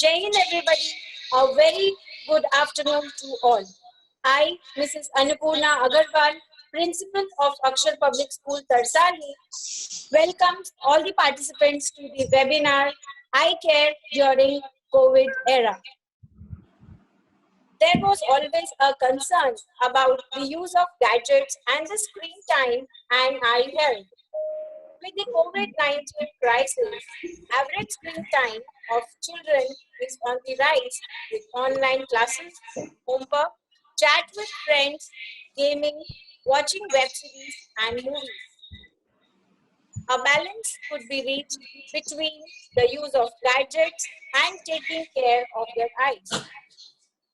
Jai Hind, everybody. A very good afternoon to all. I, Mrs. Annapurna Agarwal, Principal of Akshar Public School, Tarsali, welcomes all the participants to the webinar Eye Care during COVID era. There was always a concern about the use of gadgets and the screen time and eye health. With the COVID-19 crisis, average screen time of children is on the rise with online classes, homework, chat with friends, gaming, watching web series and movies. A balance could be reached between the use of gadgets and taking care of their eyes.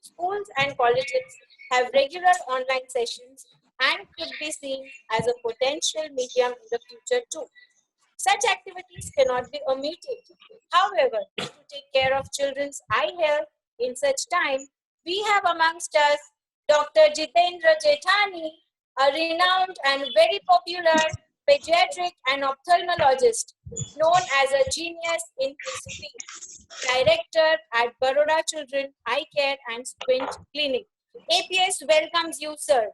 Schools and colleges have regular online sessions and could be seen as a potential medium in the future too. Such activities cannot be omitted. However, to take care of children's eye health in such time, we have amongst us Dr. Jitendra Jethani, a renowned and very popular pediatric and ophthalmologist, known as a genius in his field, director at Baroda Children Eye Care and Squint Clinic. APS welcomes you, sir.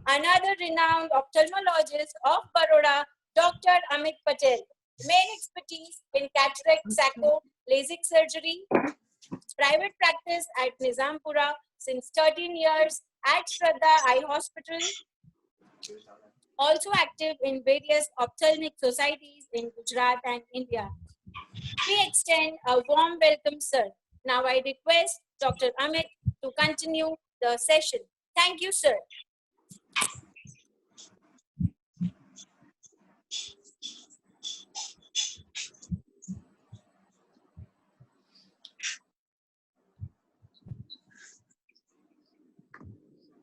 Another renowned ophthalmologist of Baroda, Dr. Amit Patel, main expertise in cataract, sacco, LASIK surgery, private practice at Nizampura since 13 years at Shraddha Eye Hospital, also active in various ophthalmic societies in Gujarat and India. We extend a warm welcome, sir. Now I request Dr. Amit to continue the session. Thank you, sir.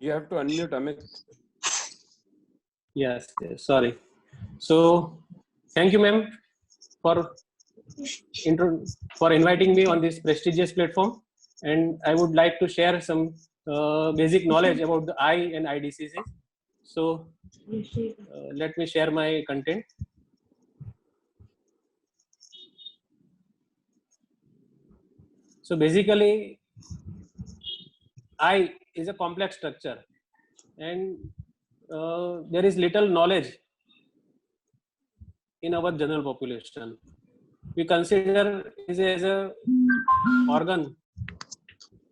You have to unmute, Amit. Yes, sorry. So, thank you, ma'am, for inviting me on this prestigious platform. And I would like to share some basic knowledge about the eye and eye diseases. So, let me share my content. So, basically, eye is a complex structure, and there is little knowledge in our general population. We consider it as a organ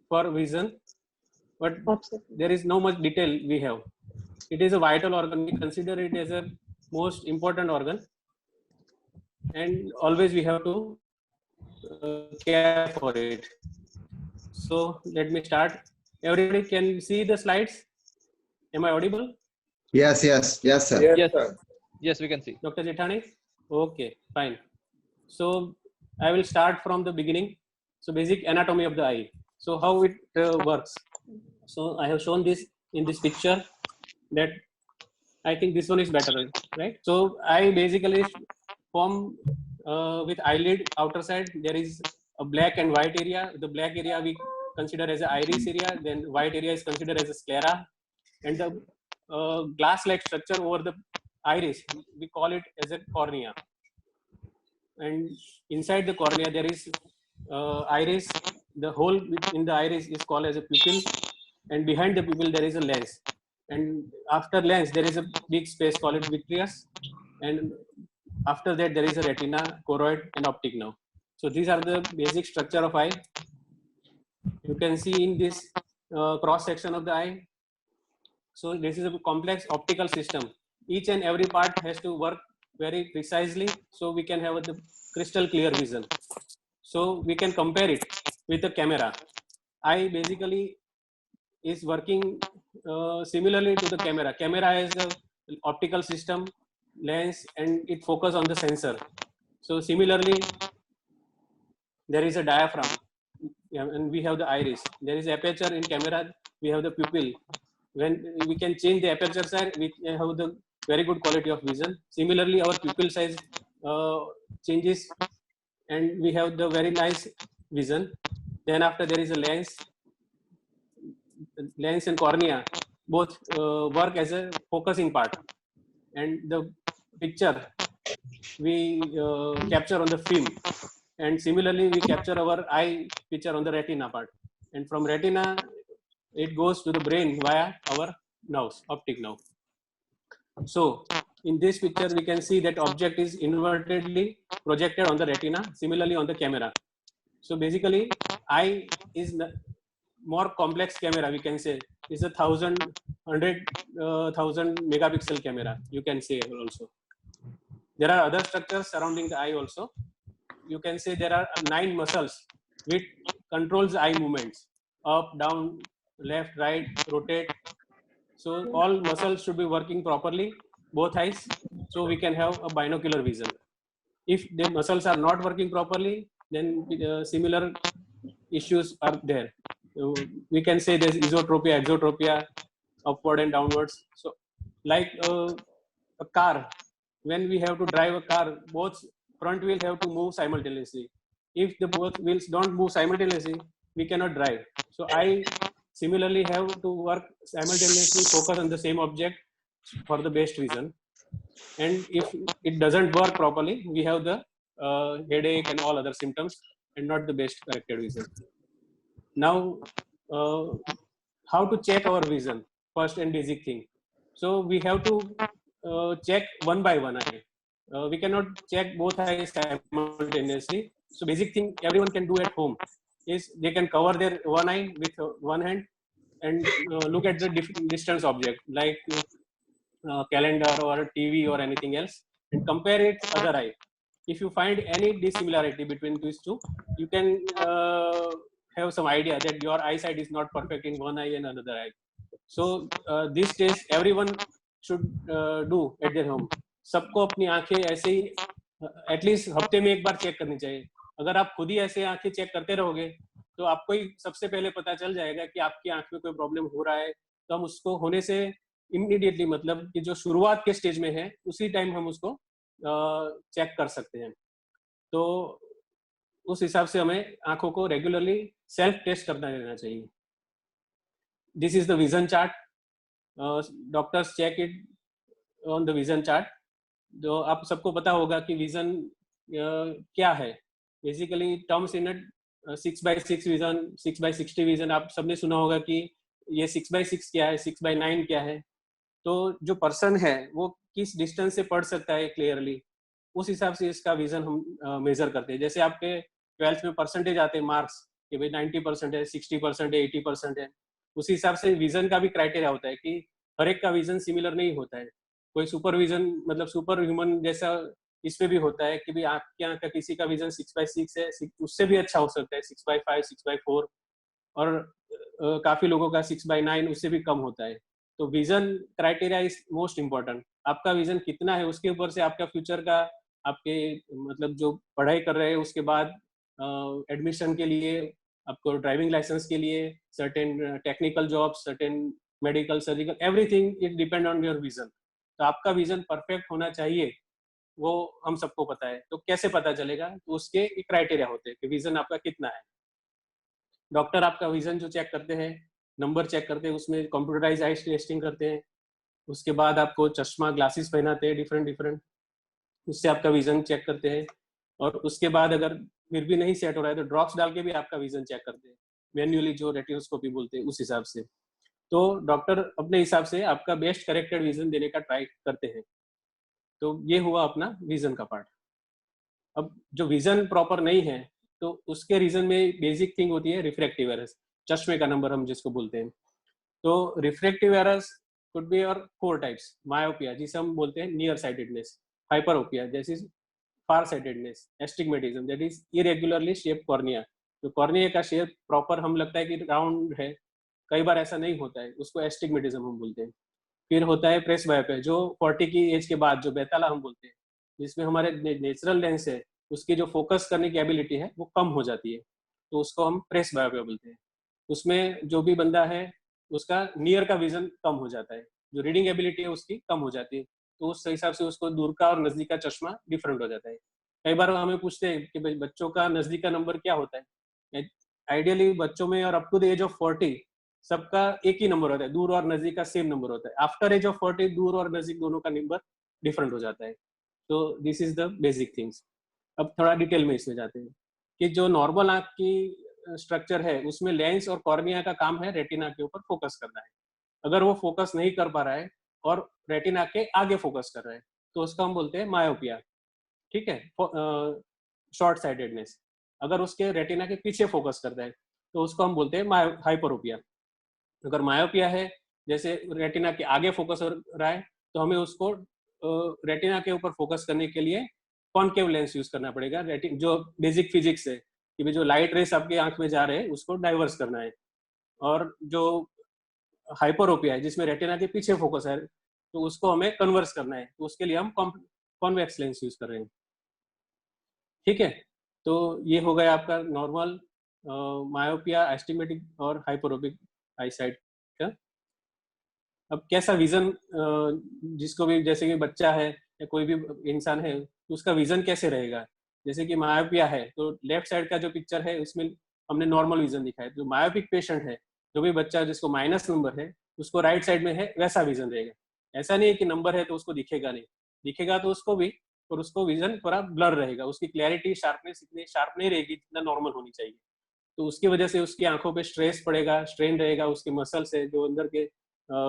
for vision, but there is no much detail we have. It is a vital organ. We consider it as a most important organ, and always we have to care for it. So let me start. Everybody can see the slides. Am I audible? Yes, sir. Yes, sir. Yes, we can see. Dr. Jethani? Okay, fine. So I will start from the beginning. So basic anatomy of the eye. So how it works. So I have shown this in this picture that I think this one is better, right? So I basically form with eyelid outer side. There is a black and white area. The black area we consider as a iris area. Then white area is considered as a sclera. And the glass-like structure over the iris, we call it as a cornea. And inside the cornea there is iris. The hole in the iris is called as a pupil, and behind the pupil there is a lens, and after lens there is a big space called vitreous, and after that there is a retina, choroid and optic nerve. So these are the basic structure of eye. You can see in this cross section of the eye. So this is a complex optical system. Each and every part has to work very precisely so we can have the crystal clear vision. So we can compare it with the camera. Eye basically is working similarly to the camera. Camera has the optical system, lens, and it focus on the sensor. So similarly, there is a diaphragm, and we have the iris. There is aperture in camera. We have the pupil. When we can change the aperture size, we have the very good quality of vision. Similarly, our pupil size changes, and we have the very nice vision. Then after there is a lens and cornea, both work as a focusing part, and the picture we capture on the film, and similarly we capture our eye picture on the retina part, and from retina it goes to the brain via our nerves, optic nerve. So in this picture we can see that object is invertedly projected on the retina, similarly on the camera. So basically eye is more complex camera, we can say. It's a 1,000 megapixel camera, you can say also. There are other structures surrounding the eye also. You can say there are 9 muscles which controls eye movements, up, down, left, right, rotate. So all muscles should be working properly, both eyes, so we can have a binocular vision. If the muscles are not working properly, then similar issues are there. We can say there's esotropia, exotropia, upward and downwards. So like a car, when we have to drive a car, both front wheel have to move simultaneously. If the both wheels don't move simultaneously, we cannot drive. So I similarly have to work simultaneously, focus on the same object for the best vision. And if it doesn't work properly, we have the headache and all other symptoms, and not the best corrected vision. Now how to check our vision, first and basic thing. So we have to check one by one eye. We cannot check both eyes simultaneously. So basic thing everyone can do at home is they can cover their one eye with one hand and look at the distance object like calendar or TV or anything else, and compare it other eye. If you find any dissimilarity between these two, you can have some idea that your eyesight is not perfect in one eye and another eye. So these days everyone should do at their home. सबको अपनी आंखें ऐसे ही at least हफ्ते में एक बार check करनी चाहिए. अगर आप खुद ही ऐसे आंखें चेक करते रहोगे तो आपको ही सबसे पहले पता चल जाएगा कि आपकी आंख में कोई प्रॉब्लम हो रहा है. तो हम उसको होने से इमीडिएटली, मतलब कि जो शुरुआत के स्टेज में है उसी टाइम हम उसको चेक कर सकते हैं. तो उस हिसाब से हमें आंखों को रेगुलरली सेल्फ टेस्ट करना रहना चाहिए. This is the vision chart. Doctors check it on the vision chart. जो आप सबको पता होगा कि विजन क्या है. Basically terms in 6x6 vision, 6x60 vision. आप सबने सुना होगा कि ये 6x6 क्या है, 6x9 क्या है. तो जो पर्सन है वो किस डिस्टेंस से पढ़ सकता है क्लियरली, उस हिसाब से इसका विजन हम मेजर करते हैं. जैसे आपके 12th में परसेंटेज आते हैं मार्क्स कि भाई 90% है, 60% है, 80% है. उसी हिसाब से विजन का भी क्राइटेरिया होता है कि हर एक का विजन सिमिलर नहीं होता है. कोई सुपर विजन, मतलब सुपर ह्यूमन जैसा इसमें भी होता है कि भाई आपके यहाँ का किसी का विजन 6x6 है, उससे भी अच्छा हो सकता है 6x5, 6x4, और काफी लोगों का 6x9, उससे भी कम होता है. तो vision criteria is most important. आपका विजन कितना है उसके ऊपर से आपका फ्यूचर का, आपके मतलब जो पढ़ाई कर रहे हैं उसके बाद एडमिशन के लिए, आपको ड्राइविंग लाइसेंस के लिए, certain technical jobs, certain medical, surgical, everything it depend on your vision. तो आपका विजन परफेक्ट होना चाहिए, वो हम सबको पता है. तो कैसे पता चलेगा? तो उसके क्राइटेरिया होते हैं कि विजन आपका कितना है. डॉक्टर आपका विजन जो चेक करते हैं, नंबर चेक करते हैं, उसमें कंप्यूटराइज आई टेस्टिंग करते हैं. उसके बाद आपको चश्मा, ग्लासेस पहनाते हैं डिफरेंट, उससे आपका विजन चेक करते हैं. और उसके बाद अगर फिर भी नहीं सेट हो रहा है तो ड्रॉप्स डाल के भी आपका विजन चेक करते हैं मैन्युअली, जो रेटिनोस्कोपी बोलते हैं, उस हिसाब से. तो डॉक्टर अपने हिसाब से आपका बेस्ट करेक्टेड विजन देने का ट्राई करते हैं. तो ये हुआ अपना विजन का पार्ट. अब जो विजन प्रॉपर नहीं है तो उसके रीजन में बेसिक थिंग होती है रिफ्रैक्टिव एरर्स, चश्मे का नंबर हम जिसको बोलते हैं. तो रिफ्रैक्टिव एरर्स कुड बी और 4 टाइप्स. मायोपिया जिसे हम बोलते हैं नियर साइटेडनेस, हाइपरोपिया जैसे फार sightedness, astigmatism that is irregularly shape cornea. तो कॉर्निया का शेप प्रॉपर हम लगता है कि राउंड है, कई बार ऐसा नहीं होता है, उसको एस्टिग्मेटिज्म हम बोलते हैं. फिर होता है प्रेस बायोपिया जो 40 की एज के बाद, जो बेताला हम बोलते हैं, जिसमें हमारे नेचुरल लेंस है उसकी जो फोकस करने की एबिलिटी है वो कम हो जाती है, तो उसको हम प्रेस बायोपिया बोलते हैं. उसमें जो भी बंदा है उसका नियर का विजन कम हो जाता है, जो रीडिंग एबिलिटी है उसकी कम हो जाती है. तो उस हिसाब से उसको दूर का और नजदीक का चश्मा डिफरेंट हो जाता है. कई बार हमें पूछते हैं कि भाई बच्चों का नजदीक का नंबर क्या होता है. आइडियली बच्चों में और up to the age of 40 सबका एक ही नंबर होता है, दूर और नजदीक का सेम नंबर होता है। आफ्टर एज ऑफ 40 दूर और नजदीक दोनों का नंबर डिफरेंट हो जाता है। तो this is the basic things. अब थोड़ा डिटेल में इसमें जाते हैं कि जो नॉर्मल आंख की स्ट्रक्चर है उसमें लेंस और कॉर्निया का काम है रेटिना के ऊपर फोकस करना है। अगर वो फोकस नहीं कर पा रहा है और रेटिना के आगे फोकस कर रहा है तो उसका हम बोलते हैं मायोपिया। ठीक है, शॉर्ट साइटेडनेस। अगर उसके रेटिना के पीछे फोकस करता है तो उसको हम बोलते हैं हाइपरोपिया। अगर मायोपिया है, जैसे रेटिना के आगे फोकस हो रहा है, तो हमें उसको रेटिना के ऊपर फोकस करने के लिए कॉनकेव लेंस यूज करना पड़ेगा। जो बेसिक फिजिक्स है कि भी जो लाइट रेस आपकी आंख में जा रहे हैं उसको डाइवर्स करना है। और जो हाइपरोपिया है जिसमें रेटिना के पीछे फोकस है तो उसको हमें कन्वर्स करना है, तो उसके लिए हम कॉन्वेक्स लेंस यूज कर रहे हैं। ठीक है, तो ये हो गया आपका नॉर्मल मायोपिया, एस्टिग्मेटिक और हाइपरोपिक आईसाइट का। अब कैसा विजन, जिसको भी, जैसे कि बच्चा है या कोई भी इंसान है तो उसका विजन कैसे रहेगा। जैसे कि मायोपिया है तो लेफ्ट साइड का जो पिक्चर है उसमें हमने नॉर्मल विजन दिखाया। जो मायोपिक पेशेंट है, जो भी बच्चा जिसको माइनस नंबर है, उसको राइट साइड में है वैसा विजन रहेगा। ऐसा नहीं है कि नंबर है तो उसको दिखेगा नहीं, दिखेगा तो उसको भी, और उसको विजन थोड़ा ब्लर रहेगा, उसकी क्लैरिटी शार्पनेस इतनी शार्प नहीं रहेगी जितना नॉर्मल होनी चाहिए। तो उसकी वजह से उसकी आंखों पे स्ट्रेस पड़ेगा, स्ट्रेन रहेगा, उसके मसल्स है जो अंदर के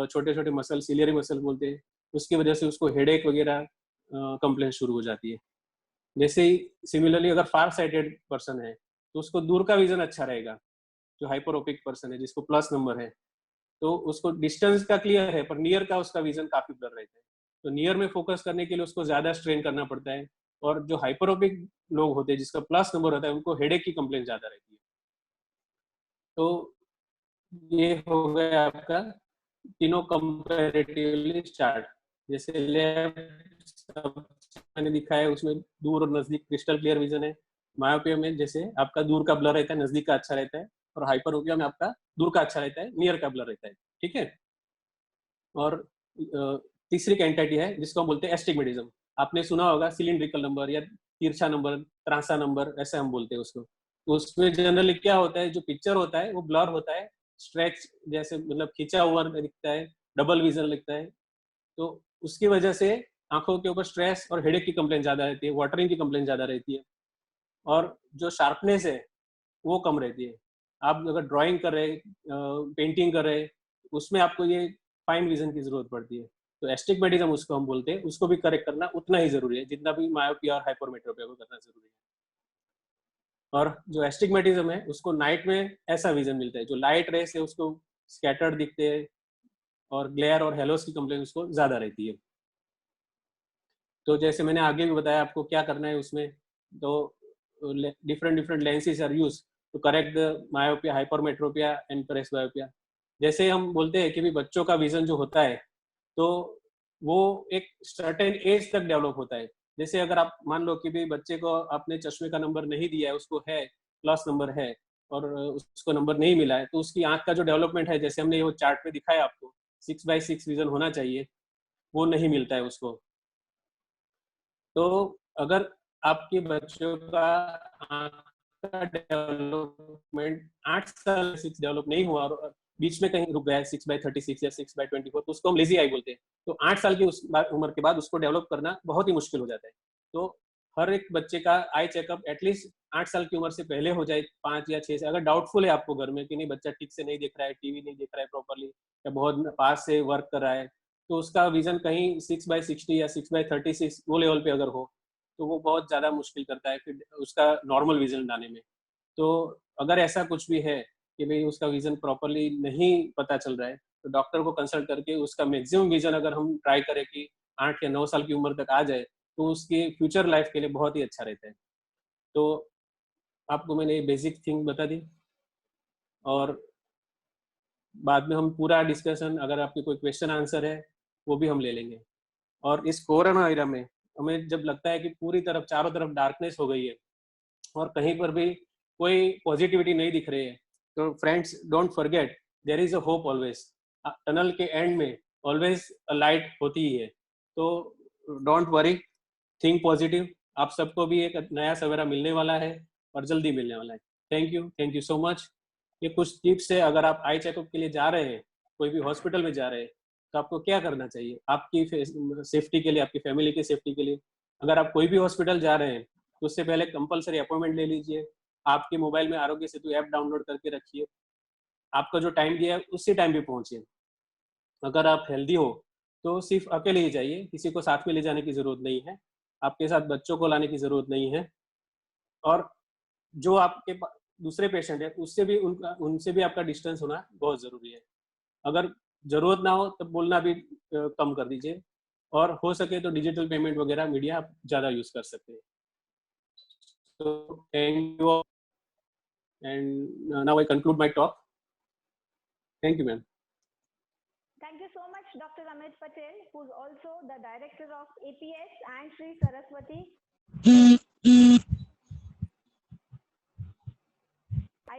छोटे छोटे मसल, सिलियरी मसल बोलते हैं, उसकी वजह से उसको हेडेक वगैरह कंप्लेन शुरू हो जाती है। जैसे ही सिमिलरली अगर फार साइटेड पर्सन है तो उसको दूर का विजन अच्छा रहेगा। जो हाइपरोपिक पर्सन है जिसको प्लस नंबर है तो उसको डिस्टेंस का क्लियर है पर नियर का उसका विजन काफी ब्लर रहता है। तो नियर में फोकस करने के लिए उसको ज्यादा स्ट्रेन करना पड़ता है। और जो हाइपरोपिक लोग होते हैं जिसका प्लस नंबर होता है उनको हेडेक की कंप्लेन ज्यादा रहती है। तो ये हो गया आपका तीनों कंपैरेटिवली चार्ट। जैसे लेफ्ट मैंने दिखाया है उसमें दूर और नजदीक क्रिस्टल क्लियर विजन है। मायोपिया में जैसे आपका दूर का ब्लर रहता है, नजदीक का अच्छा रहता है। और हाइपरोपिया में आपका दूर का अच्छा रहता है, नियर का ब्लर रहता है। ठीक है। और तीसरी कैंटिटी है जिसको हम बोलते हैं एस्टिग्मेटिज्म। आपने सुना होगा सिलिंड्रिकल नंबर या तिरछा नंबर, त्रासा नंबर, ऐसे हम बोलते हैं उसको। तो उसमें जनरली क्या होता है, जो पिक्चर होता है वो ब्लर होता है, स्ट्रेच जैसे मतलब खींचा हुआ दिखता है, डबल विजन लगता है। तो उसकी वजह से आंखों के ऊपर स्ट्रेस और हेडेक की कंप्लेन ज्यादा रहती है, वाटरिंग की कंप्लेन ज्यादा रहती है। और जो शार्पनेस है वो कम रहती है। आप अगर ड्राइंग कर रहे, पेंटिंग कर रहे, उसमें आपको ये फाइन विजन की जरूरत पड़ती है। तो एस्टिग्मेटिज्म उसको हम बोलते हैं, उसको भी करेक्ट करना उतना ही जरूरी है जितना भी मायोपिया और हाइपरमेट्रोपिया को करना जरूरी है। और जो एस्टिग्मेटिज्म है उसको नाइट में ऐसा विजन मिलता है, जो लाइट रेस है उसको स्कैटर्ड दिखते हैं और ग्लेयर और हेलोस की कंप्लेन उसको ज्यादा रहती है। तो जैसे मैंने आगे भी बताया आपको क्या करना है उसमें, तो different lenses are use to correct the myopia, hypermetropia and presbyopia. जैसे हम बोलते हैं कि भी बच्चों का विजन जो होता है तो वो एक सर्टेन एज तक डेवलप होता है। जैसे अगर आप मान लो कि भी बच्चे को आपने चश्मे का नंबर नहीं दिया है, उसको है प्लस नंबर है और उसको नंबर नहीं मिला है, तो उसकी आंख का जो डेवलपमेंट है, जैसे हमने वो चार्ट में दिखाया आपको 6/6 विजन होना चाहिए, वो नहीं मिलता है उसको। तो अगर आपके बच्चों का आंख का डेवलपमेंट 8 साल 6 डेवलप नहीं हुआ और बीच में कहीं रुक गया है 6/36 या 6/24, तो उसको हम लेजी आई बोलते हैं। तो 8 साल की उस उम्र के बाद उसको डेवलप करना बहुत ही मुश्किल हो जाता है। तो हर एक बच्चे का आई चेकअप एटलीस्ट 8 साल की उम्र से पहले हो जाए, 5 या 6 से। अगर डाउटफुल है आपको घर में कि नहीं बच्चा ठीक से नहीं देख रहा है, टीवी नहीं देख रहा है प्रॉपरली, या बहुत पास से वर्क कर रहा है, तो उसका विजन कहीं 6/60 या 6/36 वो लेवल पे अगर हो तो वो बहुत ज़्यादा मुश्किल करता है फिर उसका नॉर्मल विजन लाने में। तो अगर ऐसा कुछ भी है कि भाई उसका विजन प्रॉपरली नहीं पता चल रहा है, तो डॉक्टर को कंसल्ट करके उसका मैक्सिमम विजन अगर हम ट्राई करें कि 8 या 9 साल की उम्र तक आ जाए, तो उसकी फ्यूचर लाइफ के लिए बहुत ही अच्छा रहता है। तो आपको मैंने ये बेसिक थिंग बता दी, और बाद में हम पूरा डिस्कशन, अगर आपके कोई क्वेश्चन आंसर है वो भी हम ले लेंगे। और इस कोरोना एरा में हमें जब लगता है कि पूरी तरफ चारों तरफ डार्कनेस हो गई है और कहीं पर भी कोई पॉजिटिविटी नहीं दिख रही है, तो friends don't forget there is a hope always. Tunnel के एंड में ऑलवेज अ लाइट होती ही है। तो डोंट वरी, थिंक पॉजिटिव। आप सबको भी एक नया सवेरा मिलने वाला है और जल्दी मिलने वाला है। Thank you so much. ये कुछ टिप्स है, अगर आप आई चेकअप के लिए जा रहे हैं, कोई भी हॉस्पिटल में जा रहे हैं, तो आपको क्या करना चाहिए आपकी सेफ्टी के लिए, आपकी फैमिली की सेफ्टी के लिए। अगर आप कोई भी हॉस्पिटल जा रहे हैं तो उससे पहले कंपलसरी अपॉइंटमेंट ले लीजिए। आपके मोबाइल में आरोग्य सेतु ऐप डाउनलोड करके रखिए। आपका जो टाइम दिया है उसी टाइम पे पहुंचिए। अगर आप हेल्दी हो तो सिर्फ अकेले ही जाइए, किसी को साथ में ले जाने की जरूरत नहीं है, आपके साथ बच्चों को लाने की जरूरत नहीं है। और जो आपके दूसरे पेशेंट है उससे भी उनसे भी आपका डिस्टेंस होना बहुत जरूरी है। अगर जरूरत ना हो तब बोलना भी कम कर दीजिए। और हो सके तो डिजिटल पेमेंट वगैरह मीडिया आप ज़्यादा यूज कर सकते हैं। तो thank you and now I conclude my talk. Thank you ma'am. Thank you so much, Dr. Amit Patel, who's also the director of APS and Sri Saraswati. I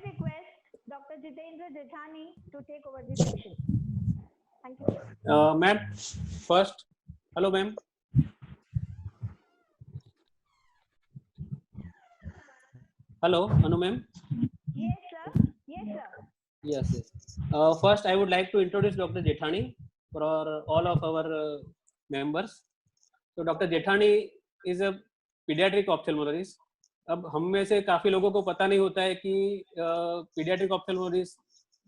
request Dr. Jitendra Jethani to take over this session. Thank you. Ma'am, first, hello ma'am. Hello, Anu ma'am. Yes, sir. Yes, sir. Yes, yes. First, I would like to introduce Dr. Jethani for all of our members. So, Dr. Jethani is a pediatric ophthalmologist. अब हम में से काफी लोगों को पता नहीं होता है कि पीडियाट्रिक ऑप्थेल्मोलॉजिस्ट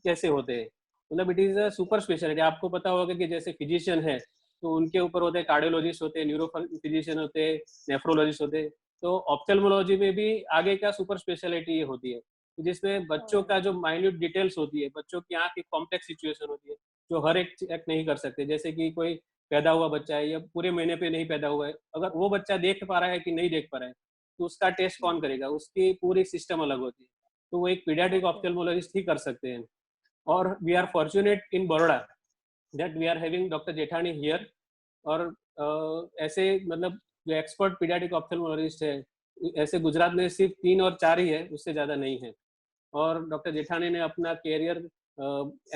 कैसे होते हैं। मतलब it is a super speciality. आपको पता होगा कि जैसे फिजिशियन है तो उनके ऊपर होते हैं कार्डियोलॉजिस्ट होते हैं, न्यूरो फिजिशियन होते हैं, नेफ्रोलॉजिस्ट होते हैं। तो ऑप्थेल्मोलॉजी में भी आगे क्या सुपर स्पेशलिटी ये होती है जिसमें बच्चों का जो माइन्यूट डिटेल्स होती है, बच्चों की आँख की कॉम्प्लेक्स सिचुएशन होती है जो हर एक चेक नहीं कर सकते। जैसे कि कोई पैदा हुआ बच्चा है या पूरे महीने पे नहीं पैदा हुआ है, अगर वो बच्चा देख पा रहा है कि नहीं देख पा रहा है तो उसका टेस्ट कौन करेगा, उसकी पूरी सिस्टम अलग होती है। तो वो एक पीडियाट्रिक ऑप्थेल्मोलॉजिस्ट ही कर सकते हैं। और we are fortunate in Baroda that we are having doctor Jethani here. और ऐसे मतलब जो एक्सपर्ट पीडियाट्रिक ऑप्थेल्मोलॉजिस्ट है ऐसे गुजरात में सिर्फ 3 और 4 ही है, उससे ज़्यादा नहीं है। और डॉक्टर जेठानी ने अपना कैरियर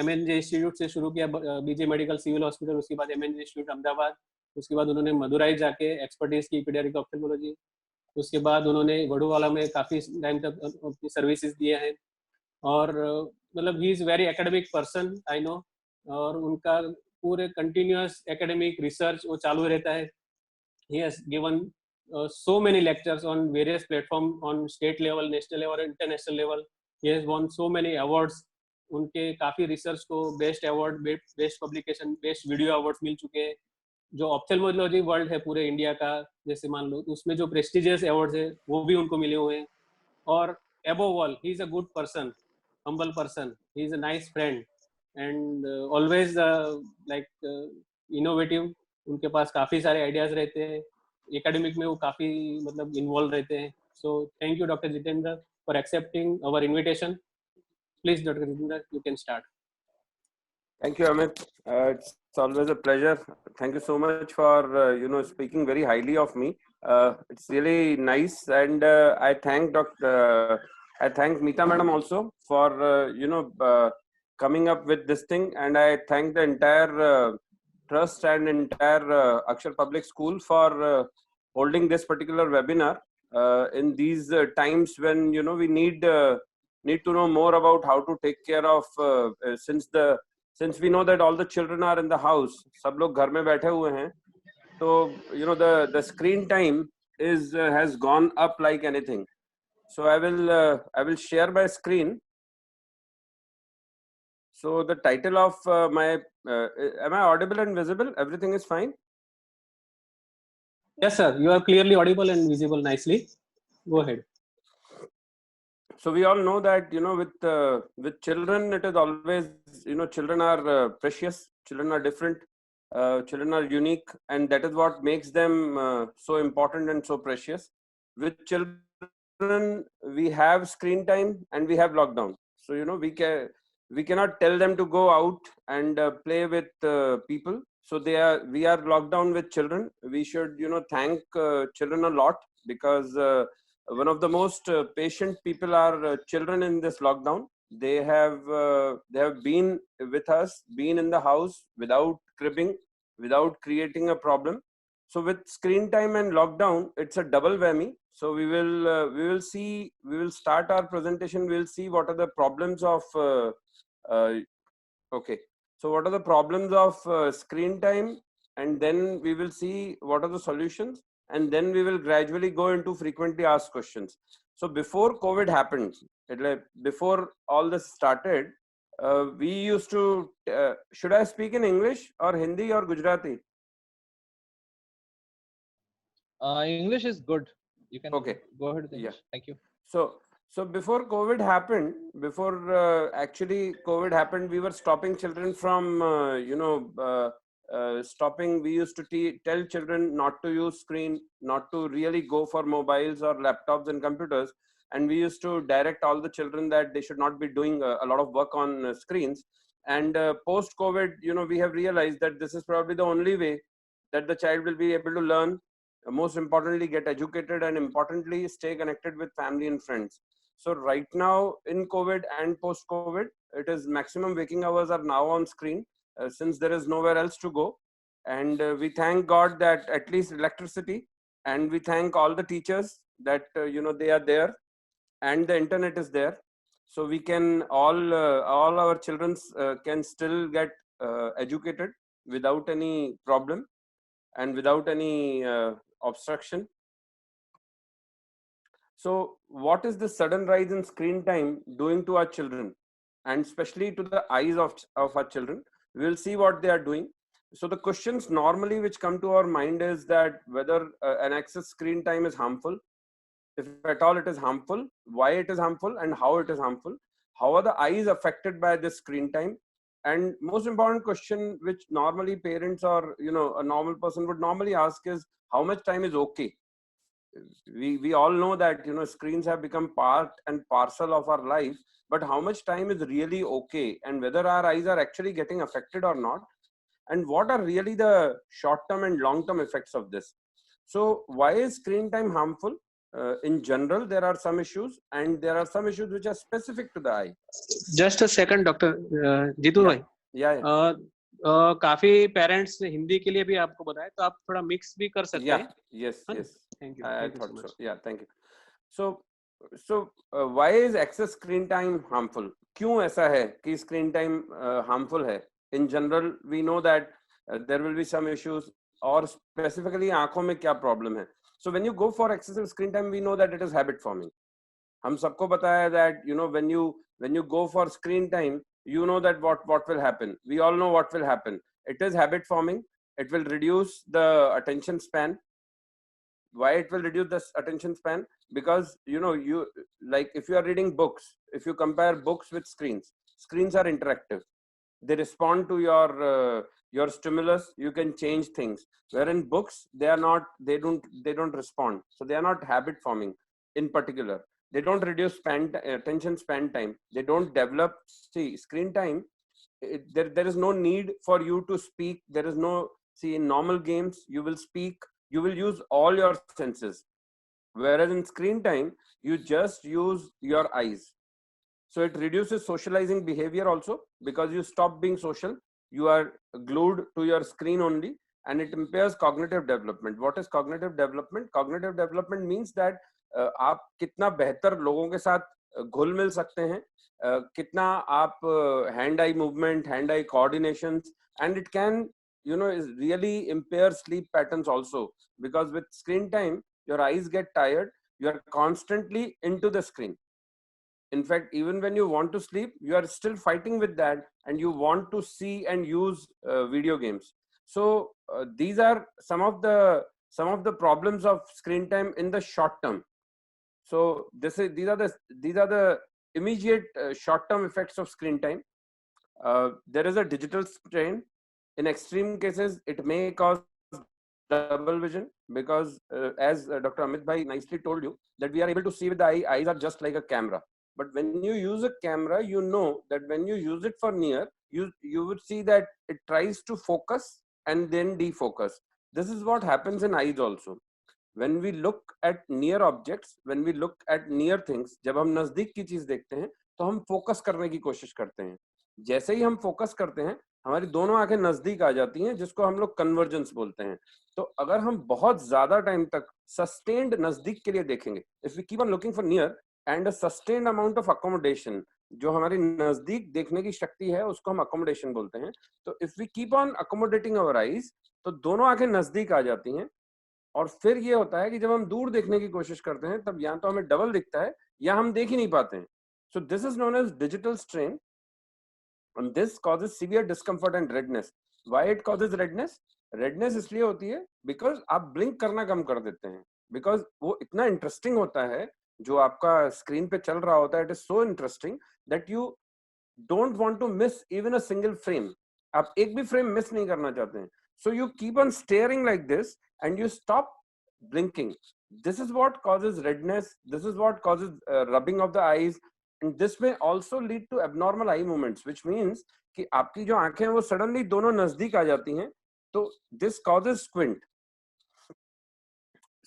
MNJ इंस्टीट्यूट से शुरू किया, BJ मेडिकल सिविल हॉस्पिटल, उसके बाद MNJ इंस्टीट्यूट अहमदाबाद, उसके बाद उन्होंने मदुराई जाके एक्सपर्टीज की पीडियाट्रिक ऑप्थेल्मोलॉजी, उसके बाद उन्होंने वडूवाला में काफ़ी टाइम तक अपनी सर्विसेज दिए हैं। और मतलब he is very academic person I know, और उनका पूरे कंटिन्यूअस एकेडमिक रिसर्च वो चालू रहता है। He has given so many lectures on various platforms on state level, national level, international level. He has won so many awards. उनके काफ़ी research को best award, best publication, best video awards मिल चुके हैं। जो ऑप्थेल्मोलॉजी वर्ल्ड है पूरे India का, जैसे मान लो उसमें जो प्रेस्टिजियस अवार्ड्स है वो भी उनको मिले हुए हैं। और above all, he is a good person, humble person. He is a nice friend and always like innovative. उनके पास काफ़ी सारे आइडियाज रहते हैं, एकेडमिक में वो काफ़ी मतलब इन्वॉल्व रहते हैं। So thank you doctor Jitendra for accepting our invitation. Please doctor Jitendra, you can start. Thank you, Amit. It's always a pleasure. Thank you so much for speaking very highly of me. It's really nice, and I thank Meeta Madam also for coming up with this thing, and I thank the entire trust and entire Akshar Public School for holding this particular webinar in these times when we need to know more about how to take care of since we know that all the children are in the house, सब लोग घर में बैठे हुए हैं, तो the screen time has gone up like anything. So I will share my screen. So the title of am I audible and visible? Everything is fine? Yes sir, you are clearly audible and visible nicely. Go ahead. So we all know that with children it is always children are precious, children are different, children are unique, and that is what makes them so important and so precious. With children we have screen time and we have lockdown, so we cannot tell them to go out and play with people. So we are locked down with children. We should thank children a lot, because one of the most patient people are children in this lockdown. They have been with us, been in the house without cribbing, without creating a problem. So with screen time and lockdown, it's a double whammy. So we will start our presentation. We'll see what are the problems of okay. So what are the problems of screen time, and then we will see what are the solutions, and then we will gradually go into frequently asked questions. So before COVID happened, before all this started, we used to. Should I speak in English or Hindi or Gujarati? English is good. You can Okay. go ahead with Yeah. English. Thank you. So before COVID happened, before actually COVID happened, we were stopping children from, stopping. We used to tell children not to use screen, not to really go for mobiles or laptops and computers. And we used to direct all the children that they should not be doing a lot of work on screens. And post COVID, we have realized that this is probably the only way that the child will be able to learn, most importantly get educated, and importantly stay connected with family and friends. So right now in COVID and post COVID, it is maximum waking hours are now on screen, since there is nowhere else to go. And we thank God that at least electricity, and we thank all the teachers that they are there, and the internet is there, so we can all our children can still get educated without any problem and without any obstruction. So what is the sudden rise in screen time doing to our children, and especially to the eyes of our children? We'll see what they are doing. So the questions normally which come to our mind is that whether an excess screen time is harmful. If at all it is harmful, why it is harmful, and how it is harmful. How are the eyes affected by this screen time? And most important question which normally parents or a normal person would normally ask is, how much time is okay? We all know that screens have become part and parcel of our life, but how much time is really okay, and whether our eyes are actually getting affected or not, and what are really the short term and long term effects of this. So why is screen time harmful? In general, there are some issues, and there are some issues which are specific to the eye. Just a second, doctor Jitu भाई. Yeah. काफी parents Hindi के लिए भी आपको बताया, तो आप थोड़ा मिक्स भी कर सकते हैं. Yes. Thank you. I Thank you thought so much. so. Yeah, thank you. So why is excess screen time harmful? क्यों ऐसा है कि screen time harmful है? In general, we know that there will be some issues, और specifically आंखों में क्या problem है? So when you go for excessive screen time, we know that it is habit forming. हम सबको पता है that when you go for screen time, you know that what will happen. We all know what will happen. It is habit forming. It will reduce the attention span. Why it will reduce the attention span? Because you like, if you are reading books, if you compare books with screens are interactive. They respond to your stimulus. You can change things, wherein books, they don't respond, so they are not habit forming. In particular, they don't reduce attention span time. They don't develop. See, screen time, there is no need for you to speak. There is no, see, in normal games you will speak, you will use all your senses, whereas in screen time you just use your eyes. So it reduces socializing behavior also, because you stop being social. You are glued to your screen only, and it impairs cognitive development. What is cognitive development? Cognitive development means that आप कितना बेहतर लोगों के साथ घुल मिल सकते हैं, कितना आप hand eye movement, hand eye coordinations, and it can really impair sleep patterns also, because with screen time your eyes get tired. You are constantly into the screen. In fact, even when you want to sleep, you are still fighting with that, and you want to see and use video games. So these are some of the problems of screen time in the short term. So these are the immediate short term effects of screen time. There is a digital strain. In extreme cases, it may cause double vision, because as Dr. Amit Bhai nicely told you, that we are able to see with the eye. Eyes are just like a camera. But when you use a camera, you know that when you use it for near, you would see that it tries to focus and then defocus. This is what happens in eyes also. When we look at near objects, when we look at near things, जब हम नजदीक की चीज देखते हैं, तो हम focus करने की कोशिश करते हैं. जैसे ही हम फोकस करते हैं हमारी दोनों आंखें नजदीक आ जाती हैं, जिसको हम लोग कन्वर्जेंस बोलते हैं। तो अगर हम बहुत ज्यादा टाइम तक सस्टेन्ड नजदीक के लिए देखेंगे, if we keep on looking for near and a sustained amount of accommodation, जो हमारी नजदीक देखने की शक्ति है उसको हम अकोमोडेशन बोलते हैं। तो if we keep on accommodating our eyes, तो दोनों आंखें नजदीक आ जाती हैं। और फिर ये होता है कि जब हम दूर देखने की कोशिश करते हैं तब या तो हमें डबल दिखता है या हम देख ही नहीं पाते हैं। So this is known as digital strain, and this causes severe discomfort and redness. Why it causes redness? Redness इसलिए होती है because आप blink करना कम कर देते हैं, because वो इतना interesting होता है जो आपका screen पे चल रहा होता है, it is so interesting that you don't want to miss even a single frame. आप एक भी frame miss नहीं करना चाहते हैं, so you keep on staring like this and you stop blinking. This is what causes redness, this is what causes rubbing of the eyes, and this may also lead to abnormal eye movements, which means कि आपकी जो आंखें हैं वो suddenly दोनों नजदीक आ जाती हैं, तो this causes squint.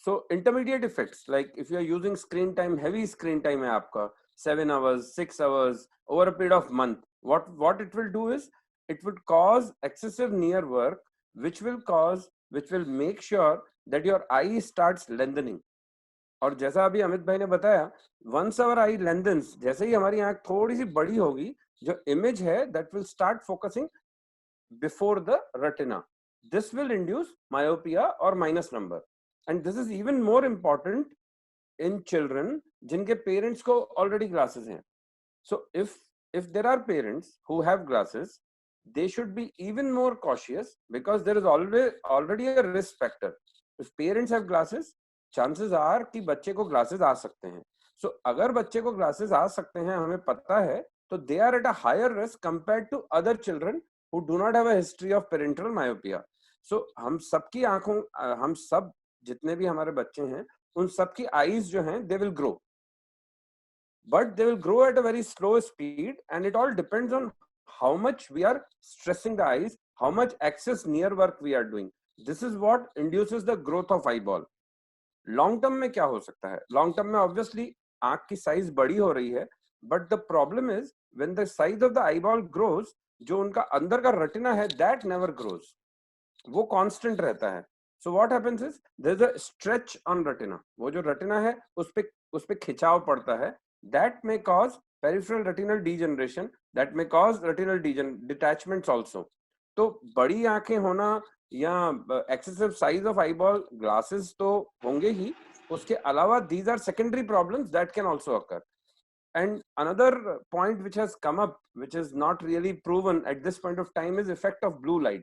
So intermediate effects, like if you are using screen time, heavy screen time है आपका 7 hours, 6 hours over a period of month, what it will do is it would cause excessive near work, which will make sure that your eye starts lengthening. और जैसा अभी अमित भाई ने बताया, once our eye lengthens, जैसे ही हमारी आंख थोड़ी सी बड़ी होगी, जो image है that will start focusing before the retina. This will induce myopia or minus number. And this is even more important in children जिनके parents को already glasses हैं. So if there are parents who have glasses, they should be even more cautious because there is already a risk factor. If parents have glasses, chances are कि बच्चे को glasses आ सकते हैं. So अगर बच्चे को glasses आ सकते हैं, हमें पता है, तो they are at a higher risk compared to other children who do not have a history of parental myopia. So हम सबकी आंखों, हम सब जितने भी हमारे बच्चे हैं, उन सबकी eyes जो हैं, they will grow. But they will grow at a very slow speed, and it all depends on how much we are stressing the eyes, how much excess near work we are doing. This is what induces the growth of eyeball. Long term में क्या हो सकता है? Long term में obviously आंख की size बड़ी हो रही है, but the problem is when the size of the eyeball grows, जो उनका अंदर का retina है, that never grows. वो constant रहता है. So what happens is there's a stretch on retina. वो जो retina है, उस पे खिंचाव पड़ता है. That may cause peripheral retinal degeneration, that may cause retinal detachments also. तो बड़ी आंखें होना या excessive size of eyeball, glasses तो होंगे ही, उसके अलावा these are secondary problems that can also occur. And another point which has come up, which is not really proven at this point of time, is effect of blue light.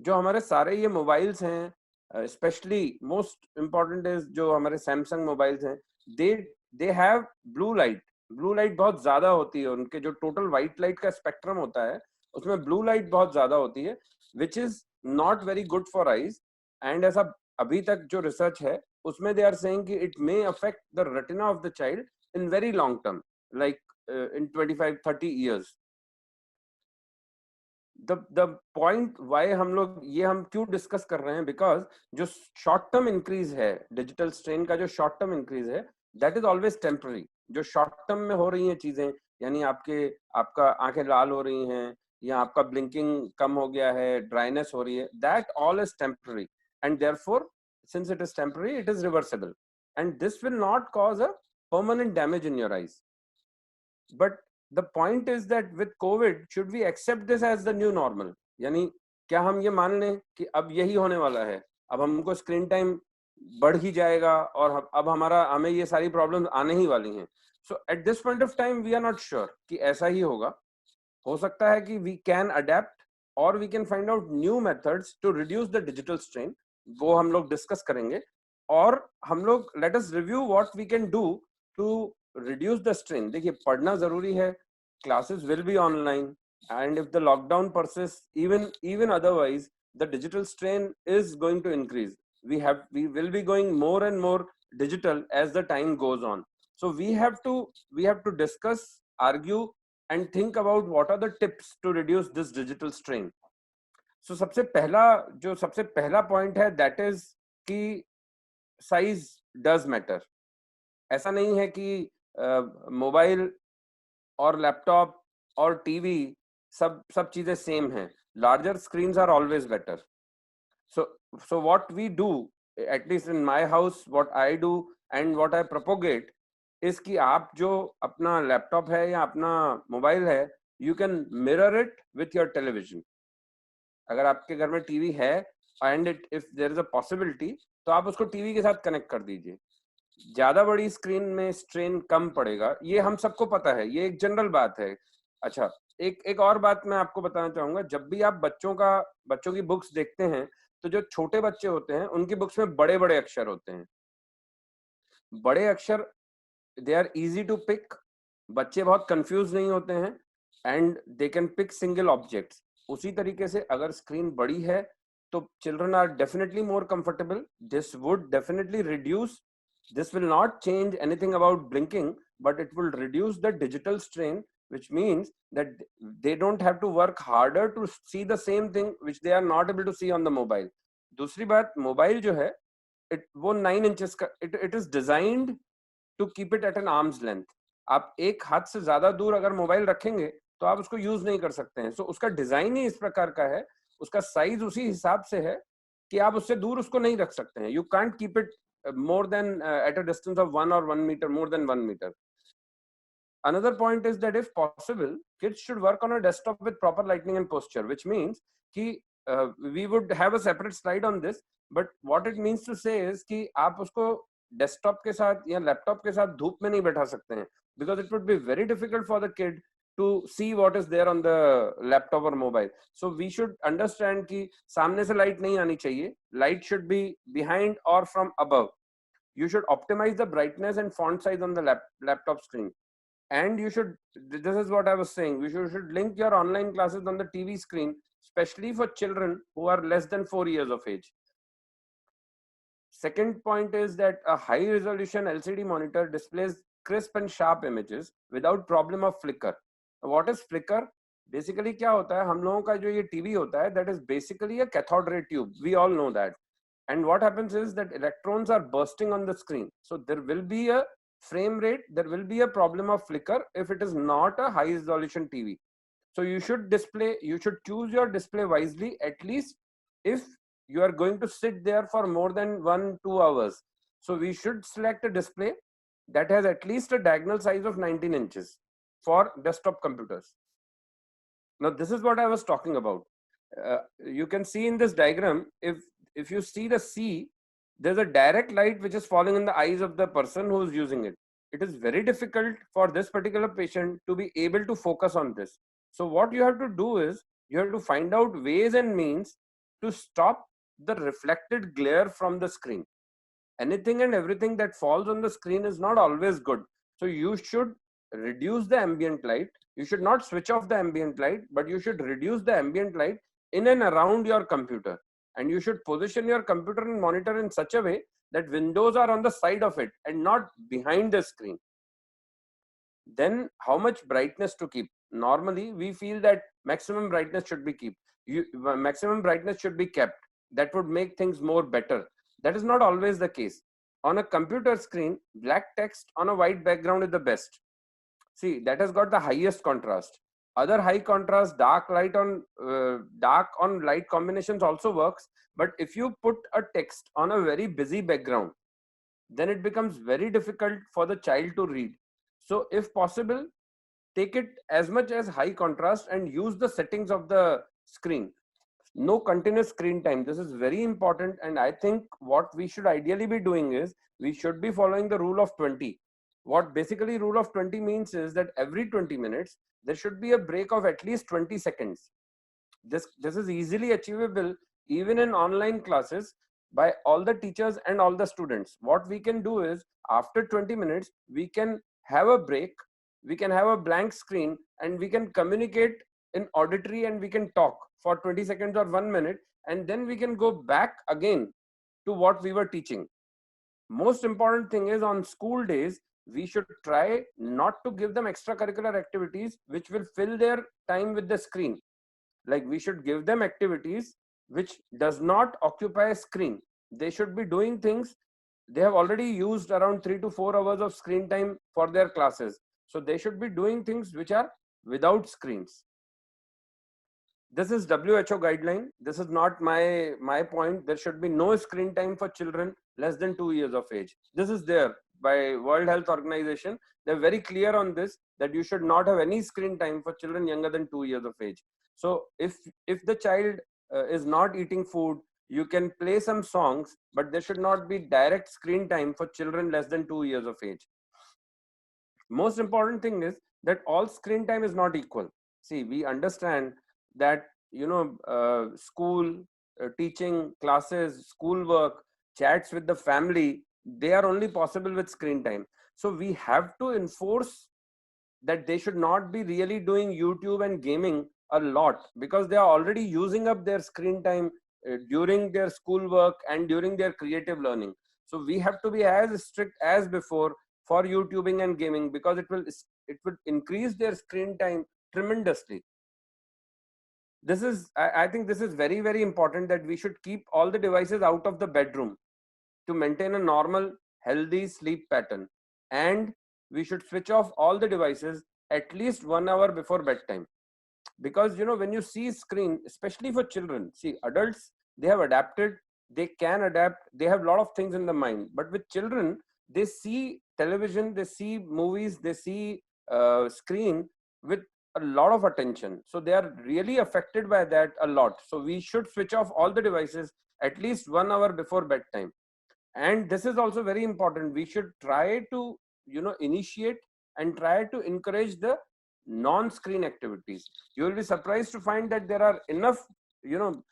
जो हमारे सारे ये mobiles हैं, especially most important is जो हमारे Samsung mobiles हैं, they have blue light. Blue light बहुत ज्यादा होती है, उनके जो total white light का spectrum होता है, उसमें blue light बहुत ज्यादा होती है, which is not very good for eyes. And ऐसा अभी तक जो research है, उसमें they are saying कि it may affect the retina of the child in very long term, like in 25-30 years. The point why हम लोग ये हम क्यों डिस्कस कर रहे हैं, बिकॉज जो शॉर्ट टर्म इंक्रीज है, डिजिटल स्ट्रेन का जो शॉर्ट टर्म इंक्रीज है, दैट इज ऑलवेज टेम्पररी. जो शॉर्ट टर्म में हो रही हैं चीजें, यानी आपका आंखें लाल हो रही हैं या आपका ब्लिंकिंग कम हो गया है, ड्राइनेस हो रही है, that all is temporary, and therefore since it is temporary, it is reversible, and this will not cause a permanent damage in your eyes. But the point is that with COVID, should we accept this as the new normal? यानी क्या हम ये मान लें कि अब यही होने वाला है, अब हमको स्क्रीन टाइम बढ़ ही जाएगा और अब हमें ये सारी प्रॉब्लम्स आने ही वाली हैं. So at this point of time we are not sure कि ऐसा ही होगा. हो सकता है कि we can adapt or we can find out new methods to reduce the digital strain. वो हम लोग डिस्कस करेंगे. और हम लोग let us review what we can do to reduce the strain. देखिए, पढ़ना जरूरी है, classes will be online, and if the lockdown persists, even otherwise, the digital strain is going to increase. We will be going more and more digital as the time goes on. So we have to discuss, argue, and think about what are the tips to reduce this digital strain. So सबसे पहला point है, that is कि size does matter. ऐसा नहीं है कि mobile और laptop और टीवी सब चीजें सेम हैं. Larger screens are always better. So what we do, at least in my house, what I do and what I propagate is कि आप जो अपना लैपटॉप है या अपना मोबाइल है, you can mirror it with your television. अगर आपके घर में टीवी है and if there is a possibility, तो आप उसको टीवी के साथ कनेक्ट कर दीजिए. ज्यादा बड़ी स्क्रीन में स्ट्रेन कम पड़ेगा, ये हम सबको पता है, ये एक जनरल बात है. अच्छा, एक और बात मैं आपको बताना चाहूंगा. जब भी आप बच्चों की बुक्स देखते हैं, तो जो छोटे बच्चे होते हैं उनकी बुक्स में बड़े बड़े अक्षर होते हैं. बड़े अक्षर they are easy to pick, बच्चे बहुत कंफ्यूज नहीं होते हैं and they can pick single objects. उसी तरीके से अगर स्क्रीन बड़ी है तो children are definitely more comfortable. This would definitely reduce, this will not change anything about blinking, but it will reduce the digital strain, which means that they don't have to work harder to see the same thing which they are not able to see on the mobile. दूसरी बात, mobile जो है वो 9 inches का, it is designed to keep it at an arm's length. आप एक हाथ से ज्यादा दूर अगर मोबाइल रखेंगे तो आप उसको यूज नहीं कर सकते हैं. सो उसका डिजाइन ही इस प्रकार का है, उसका साइज उसी हिसाब से है कि आप उससे दूर उसको नहीं रख सकते हैं. You can't keep it more than at a distance of 1 or 1 meter, more than 1 meter. Another point is that if possible, kids should work on a desktop with proper lighting and posture, which means कि we would have a separate slide on this, but what it means to say is कि आप उसको desktop के साथ या laptop के साथ धूप में नहीं बैठा सकते हैं, because it would be very difficult for the kid to see what is there on the laptop or mobile. So we should understand कि सामने से light नहीं आनी चाहिए, light should be behind or from above. You should optimize the brightness and font size on the laptop screen. And you should, this is what I was saying, you should link your online classes on the TV screen, especially for children who are less than 4 years of age. Second point is that a high resolution LCD monitor displays crisp and sharp images without problem of flicker. What is flicker? Basically क्या होता है, हम लोगों का जो ये TV होता है, that is basically a cathode ray tube. We all know that. And what happens is that electrons are bursting on the screen. So there will be a frame rate, there will be a problem of flicker if it is not a high resolution TV. So you should choose your display wisely, at least if you are going to sit there for more than 1-2 hours. So we should select a display that has at least a diagonal size of 19 inches for desktop computers. Now this is what I was talking about. You can see in this diagram, if you see the C, there's a direct light which is falling in the eyes of the person who is using it. It is very difficult for this particular patient to be able to focus on this. So what you have to do is, you have to find out ways and means to stop the reflected glare from the screen. Anything and everything that falls on the screen is not always good. So you should reduce the ambient light. You should not switch off the ambient light, but you should reduce the ambient light in and around your computer. And you should position your computer and monitor in such a way that windows are on the side of it and not behind the screen. Then how much brightness to keep? Normally we feel that maximum brightness should be kept. That would make things more better. That is not always the case. On a computer screen, black text on a white background is the best. See, that has got the highest contrast. Other high contrast dark on light combinations also works, but if you put a text on a very busy background, then it becomes very difficult for the child to read. So if possible, take it as much as high contrast and use the settings of the screen. No continuous screen time. This is very important, and I think what we should ideally be doing is, we should be following the rule of 20. What basically rule of 20 means is that every 20 minutes, there should be a break of at least 20 seconds. This is easily achievable even in online classes by all the teachers and all the students. What we can do is, after 20 minutes, we can have a break, we can have a blank screen, and we can communicate in auditory, and we can talk for 20 seconds or 1 minute, and then we can go back again to what we were teaching. Most important thing is, on school days, we should try not to give them extracurricular activities which will fill their time with the screen. Like, we should give them activities which does not occupy a screen. They should be doing things. They have already used around 3 to 4 hours of screen time for their classes. So they should be doing things which are without screens. This is WHO guideline. This is not my point. There should be no screen time for children less than 2 years of age. This is there by World Health Organization. They're very clear on this, that you should not have any screen time for children younger than 2 years of age. So if the child is not eating food, you can play some songs, but there should not be direct screen time for children less than 2 years of age. Most important thing is that all screen time is not equal. See, we understand that, you know, school, teaching, classes, schoolwork, chats with the family, they are only possible with screen time. So we have to enforce that they should not be really doing YouTube and gaming a lot, because they are already using up their screen time during their schoolwork and during their creative learning. So we have to be as strict as before for YouTubing and gaming, because it will increase their screen time tremendously. This is, I think this is very, very important, that we should keep all the devices out of the bedroom to maintain a normal, healthy sleep pattern. And we should switch off all the devices at least 1 hour before bedtime. Because, you know, when you see screen, especially for children, see, adults, they have adapted, they can adapt, they have a lot of things in the mind. But with children, they see television, they see movies, they see screen with a lot of attention. So they are really affected by that a lot. So we should switch off all the devices at least 1 hour before bedtime. And this is also very important. We should try to, you know, initiate and try to encourage the non-screen activities. You will be surprised to find that there are enough, you know,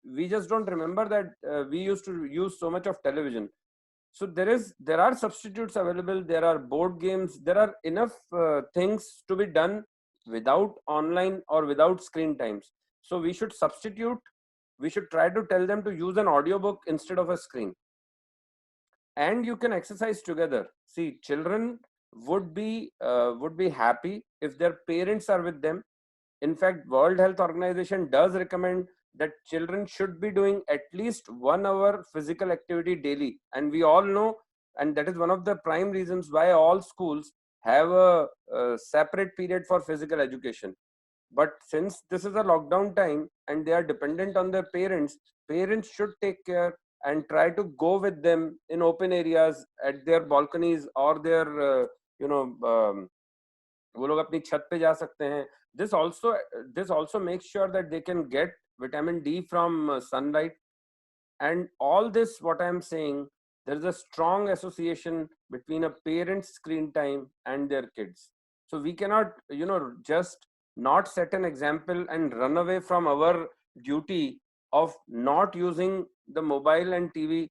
we just don't remember that we used to use so much of television. So there are substitutes available. There are board games. There are enough things to be done without online or without screen times. So we should substitute. We should try to tell them to use an audiobook instead of a screen. And you can exercise together. See, children would be happy if their parents are with them. In fact, World Health Organization does recommend that children should be doing at least 1 hour physical activity daily. And we all know, and that is one of the prime reasons why all schools have a separate period for physical education. But since this is a lockdown time and they are dependent on their parents, parents should take care and try to go with them in open areas, at their balconies or their you know, वो लोग अपनी छत पे जा सकते हैं. This also makes sure that they can get vitamin D from sunlight. And all this, what I am saying, there is a strong association between a parent's screen time and their kids. So we cannot, you know, just not set an example and run away from our duty of not using the mobile and TV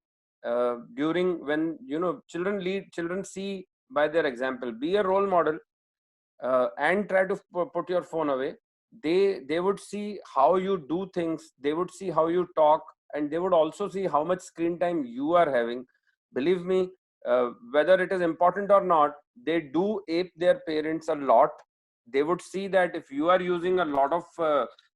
during, when, you know, children see by their example. Be a role model and try to put your phone away. They would see how you do things, they would see how you talk, and they would also see how much screen time you are having. Believe me, whether it is important or not, they do ape their parents a lot. They would see that if you are using a lot of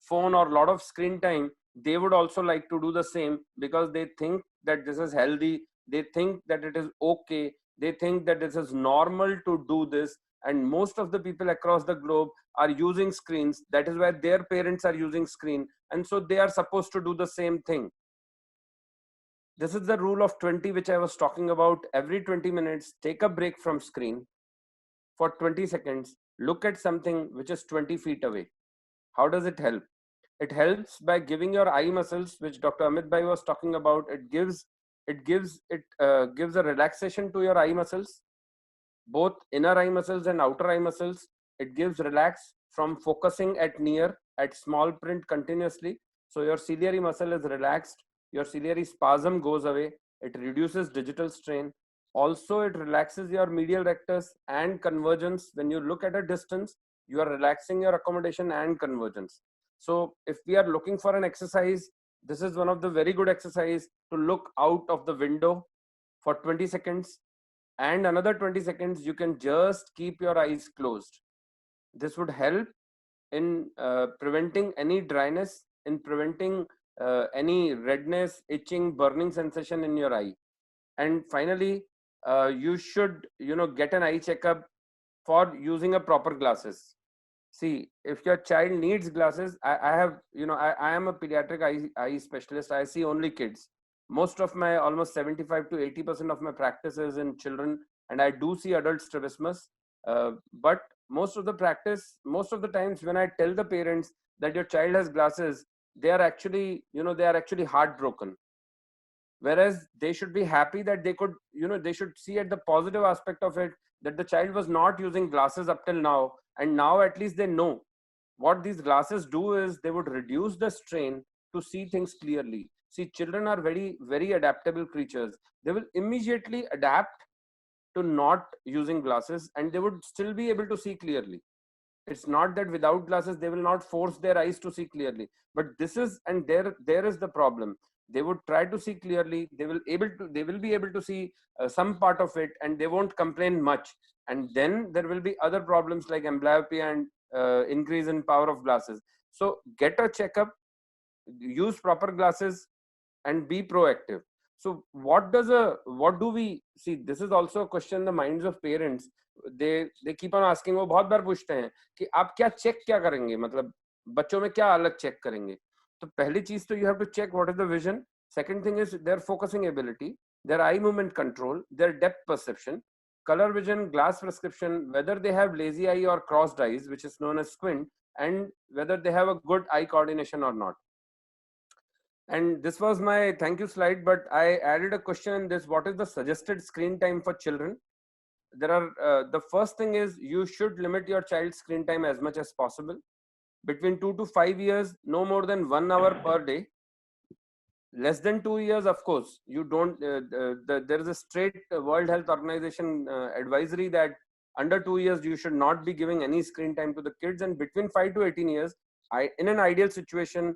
phone or a lot of screen time, they would also like to do the same, because they think that this is healthy, they think that it is okay, they think that this is normal to do this. And most of the people across the globe are using screens. That is why their parents are using screen, and so they are supposed to do the same thing. This is the rule of 20, which I was talking about. Every 20 minutes, take a break from screen for 20 seconds. Look at something which is 20 feet away. How does it help? It helps by giving your eye muscles, which Dr. Amit Bhai was talking about. It gives a relaxation to your eye muscles, both inner eye muscles and outer eye muscles. It gives relax from focusing at small print continuously. So your ciliary muscle is relaxed. Your ciliary spasm goes away. It reduces digital strain. Also, it relaxes your medial rectus and convergence. When you look at a distance, you are relaxing your accommodation and convergence. So if we are looking for an exercise, this is one of the very good exercise to look out of the window for 20 seconds. And another 20 seconds, you can just keep your eyes closed. This would help in preventing any dryness, in preventing any redness, itching, burning sensation in your eye. And finally, you should, you know, get an eye checkup for using a proper glasses. See, if your child needs glasses, I have, you know, I am a pediatric eye specialist. I see only kids. Most of my, almost 75 to 80% of my practice is in children, and I do see adult strabismus. But most of the practice, most of the times when I tell the parents that your child has glasses, they are actually, you know, they are actually heartbroken. Whereas they should be happy that they could, you know, they should see at the positive aspect of it, that the child was not using glasses up till now, and now at least they know what these glasses do is they would reduce the strain to see things clearly. See, children are very, very adaptable creatures. They will immediately adapt to not using glasses, and they would still be able to see clearly. It's not that without glasses they will not force their eyes to see clearly, but this is, and there is the problem. They would try to see clearly, they will be able to see some part of it, and they won't complain much. And then there will be other problems like amblyopia and increase in power of glasses. So get a checkup, use proper glasses, and be proactive. So what do we see? This is also a question in the minds of parents. They keep on asking, वो बहुत बार पूछते हैं कि आप क्या check क्या करेंगे, मतलब बच्चों में क्या अलग चेक करेंगे. तो पहली चीज तो you have to check what is the vision. Second thing is their focusing ability, their eye movement control, their depth perception, color vision, glass prescription, whether they have lazy eye or crossed eyes, which is known as squint, and whether they have a good eye coordination or not. And this was my thank you slide, but I added a question in this: what is the suggested screen time for children? There are the first thing is you should limit your child's screen time as much as possible. Between 2 to 5 years, no more than 1 hour per day. Less than 2 years, of course, you don't. There is a straight World Health Organization advisory that under 2 years you should not be giving any screen time to the kids. And between 5 to 18 years, in an ideal situation,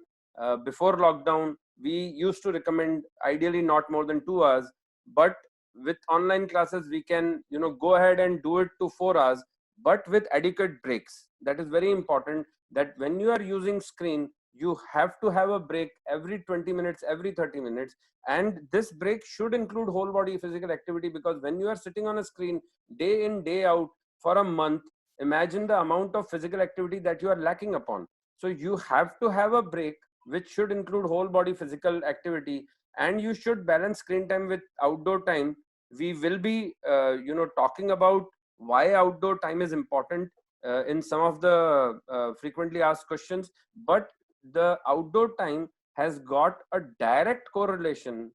before lockdown, we used to recommend ideally not more than 2 hours. But with online classes, we can, you know, go ahead and do it to 4 hours, but with adequate breaks. That is very important. That when you are using screen, you have to have a break every 20 minutes, every 30 minutes. And this break should include whole body physical activity, because when you are sitting on a screen day in, day out for a month, imagine the amount of physical activity that you are lacking upon. So you have to have a break, which should include whole body physical activity, and you should balance screen time with outdoor time. We will be, you know, talking about why outdoor time is important in some of the frequently asked questions, but the outdoor time has got a direct correlation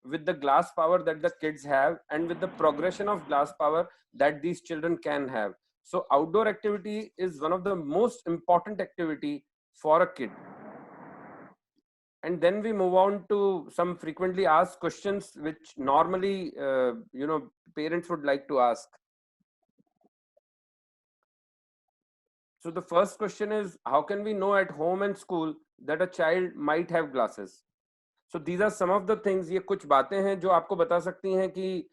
with the glass power that the kids have and with the progression of glass power that these children can have. So outdoor activity is one of the most important activity for a kid. And then we move on to some frequently asked questions, which normally, you know, parents would like to ask. So the first question is, how can we know at home and school that a child might have glasses? So these are some of the things. ये कुछ बातें हैं जो आपको बता सकती हैं कि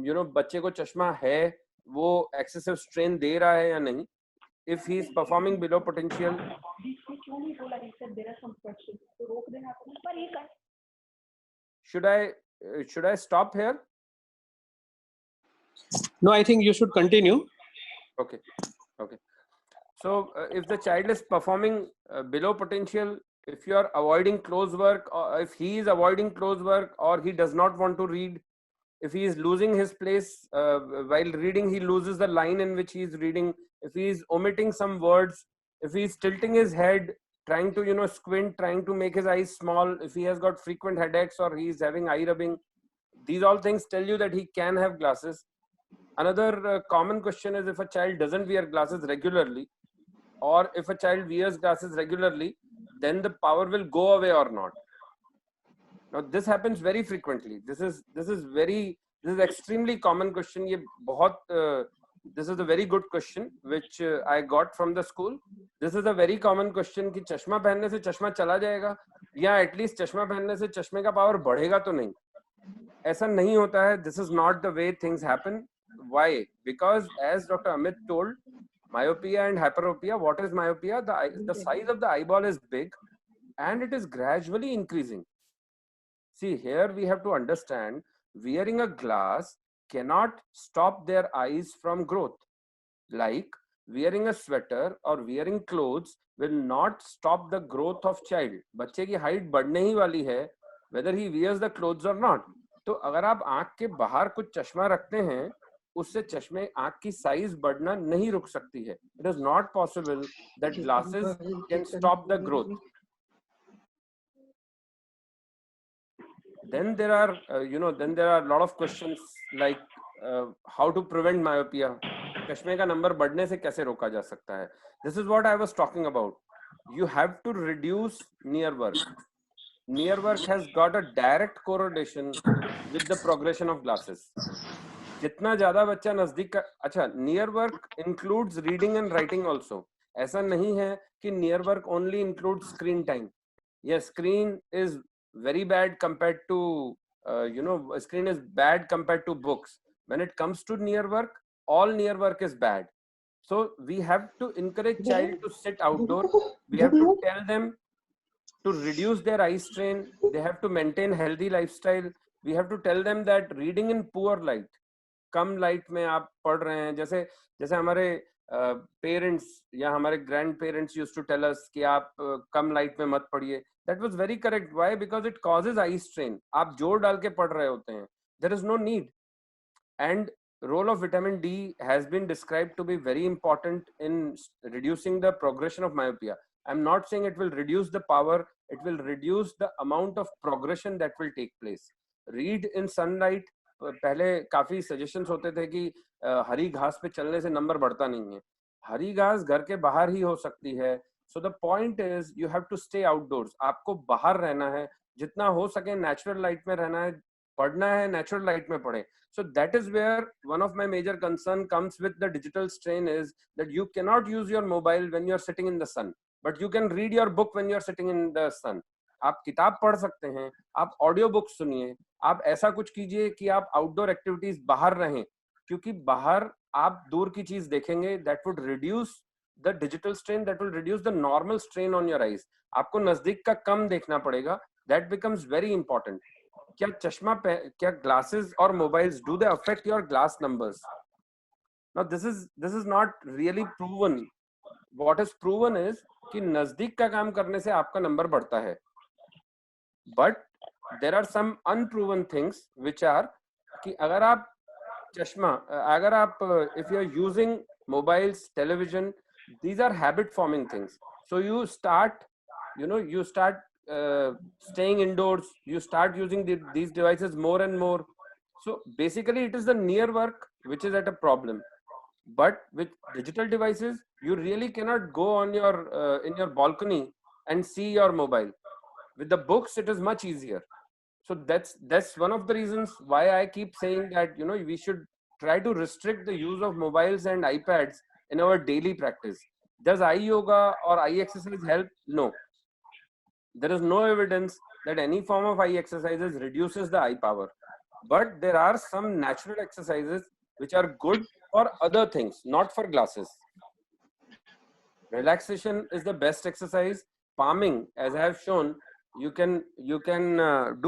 you know, बच्चे को चश्मा है, वो excessive strain दे रहा है या नहीं. If he is performing below potential. Should I stop here? No, I think you should continue. Okay. So if the child is performing below potential, if you are avoiding close work, or if he is avoiding close work, or he does not want to read, if he is losing his place while reading, he loses the line in which he is reading, if he is omitting some words, if he is tilting his head, trying to, you know, squint, trying to make his eyes small, if he has got frequent headaches or he is having eye rubbing, these all things tell you that he can have glasses. Another common question is, if a child doesn't wear glasses regularly, or if a child wears glasses regularly, then the power will go away or not. Now this happens very frequently. This is extremely common question. This is a very good question which I got from the school. This is a very common question कि चश्मा पहनने से चश्मा चला जाएगा, या at least चश्मा पहनने से चश्मे का पावर बढ़ेगा तो नहीं. ऐसा नहीं होता है. This is not the way things happen. Why? Because as Dr. Amit told, myopia and hyperopia. What is myopia? The size of the eyeball is big and it is gradually increasing. See, here we have to understand, wearing a glass cannot stop their eyes from growth. Like wearing a sweater or wearing clothes will not stop the growth of child. बच्चे की height बढ़ने ही वाली है, whether he wears the clothes or not. तो अगर आप आंख के बाहर कुछ चश्मा रखते हैं, उससे चश्मे आंख की साइज बढ़ना नहीं रुक सकती है. It is not possible that glasses can stop the growth. Then there are, then there are a lot of questions like how to prevent myopia. चश्मे का नंबर बढ़ने से कैसे रोका जा सकता है? This is what I was talking about. You have to reduce near work. Near work has got a direct correlation with the progression of glasses. जितना ज्यादा बच्चा नजदीक का, अच्छा, near work includes reading and writing also. ऐसा नहीं है कि near work only includes screen time. Yes, screen is very bad compared to, screen is bad compared to books. When it comes to near work, all near work is bad. So we have to encourage child to sit outdoor. We have to tell them to reduce their eye strain. They have to maintain healthy lifestyle. We have to tell them that reading in poor light, come light में आप पढ़ रहे हैं, जैसे हमारे parents या हमारे grandparents used to tell us कि आप कम लाइट में मत पढ़िए. That was very correct. Why? Because it causes eye strain. आप जोर डाल के पढ़ रहे होते हैं. There is no need. And role of vitamin D has been described to be very important in reducing the progression of myopia. I'm not saying it will reduce the power, it will reduce the amount of progression that will take place. Read in sunlight. पहले काफी suggestions होते थे कि हरी घास पे चलने से number बढ़ता नहीं है. हरी घास घर के बाहर ही हो सकती है. So the point is you have to stay outdoors. आपको बाहर रहना है, जितना हो सके नेचुरल लाइट में रहना है. पढ़ना है, नेचुरल लाइट में पढ़े. So that is where one of my major concern comes with the digital strain is that you cannot use your mobile when you are sitting in the sun, but you can read your book when you are sitting in the sun. आप किताब पढ़ सकते हैं, आप audio book सुनिए, आप ऐसा कुछ कीजिए कि आप आउटडोर एक्टिविटीज बाहर रहें, क्योंकि बाहर आप दूर की चीज देखेंगे. That would reduce the digital strain, that will reduce the normal strain on your eyes. आपको नजदीक का कम देखना पड़ेगा. That becomes very important. क्या चश्मा क्या ग्लासेस और mobiles, do they affect your glass numbers? Now this is not really proven. What is proven is कि नजदीक का काम करने से आपका नंबर बढ़ता है. But there are some unproven things which are कि अगर आप if you are using mobiles, television, these are habit forming things. So you start staying indoors, you start using these devices more and more. So basically it is the near work which is at a problem. But with digital devices, you really cannot go on your in your balcony and see your mobile. With the books, it is much easier. So that's one of the reasons why I keep saying that we should try to restrict the use of mobiles and iPads in our daily practice. Does eye yoga or eye exercise help? No. There is no evidence that any form of eye exercises reduces the eye power, but there are some natural exercises which are good for other things, not for glasses. Relaxation is the best exercise. Palming, as I have shown, you can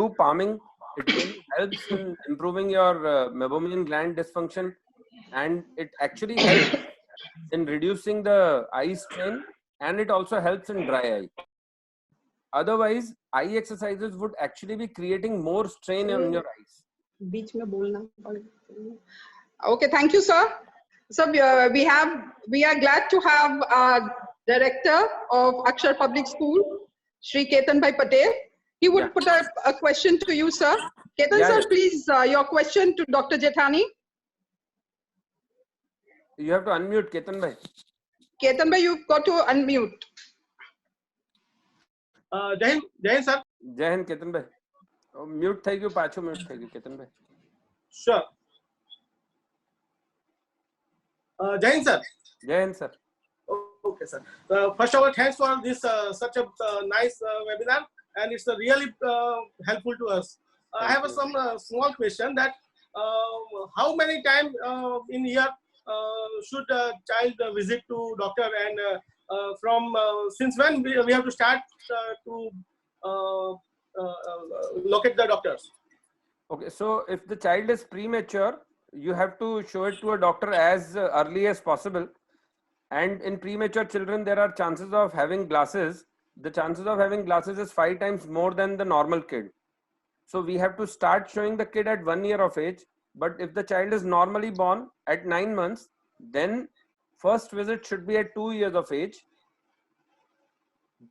do palming. It really helps in improving your meibomian gland dysfunction, and it actually helps in reducing the eye strain, and it also helps in dry eye. Otherwise, eye exercises would actually be creating more strain on your eyes. Okay, thank you, sir. So we are glad to have director of Akshar Public School, Shri Ketan Bhai Patel. He would put a question to you, sir. Ketan sir, please, your question to Dr. Jethani. You have to unmute, Ketan Bhai. Ketan Bhai, you've got to unmute. जय Hind sir. जय हिंद केतन भाई. Mute થઈ ગયું, પાછું mute થઈ ગયું કેતન ભાઈ. Sure. जय हिंद सर. जय Hind sir. Okay sir. First of all, thanks for this such a nice webinar, and it's really helpful to us. I have some small question that how many times in year should a child visit to doctor, and from since when we have to start to locate the doctors? Okay, so if the child is premature, you have to show it to a doctor as early as possible. and in premature children there are chances of having glasses. The chances of having glasses is 5 times more than the normal kid. So we have to start showing the kid at 1 year of age. But if the child is normally born at 9 months, then first visit should be at 2 years of age,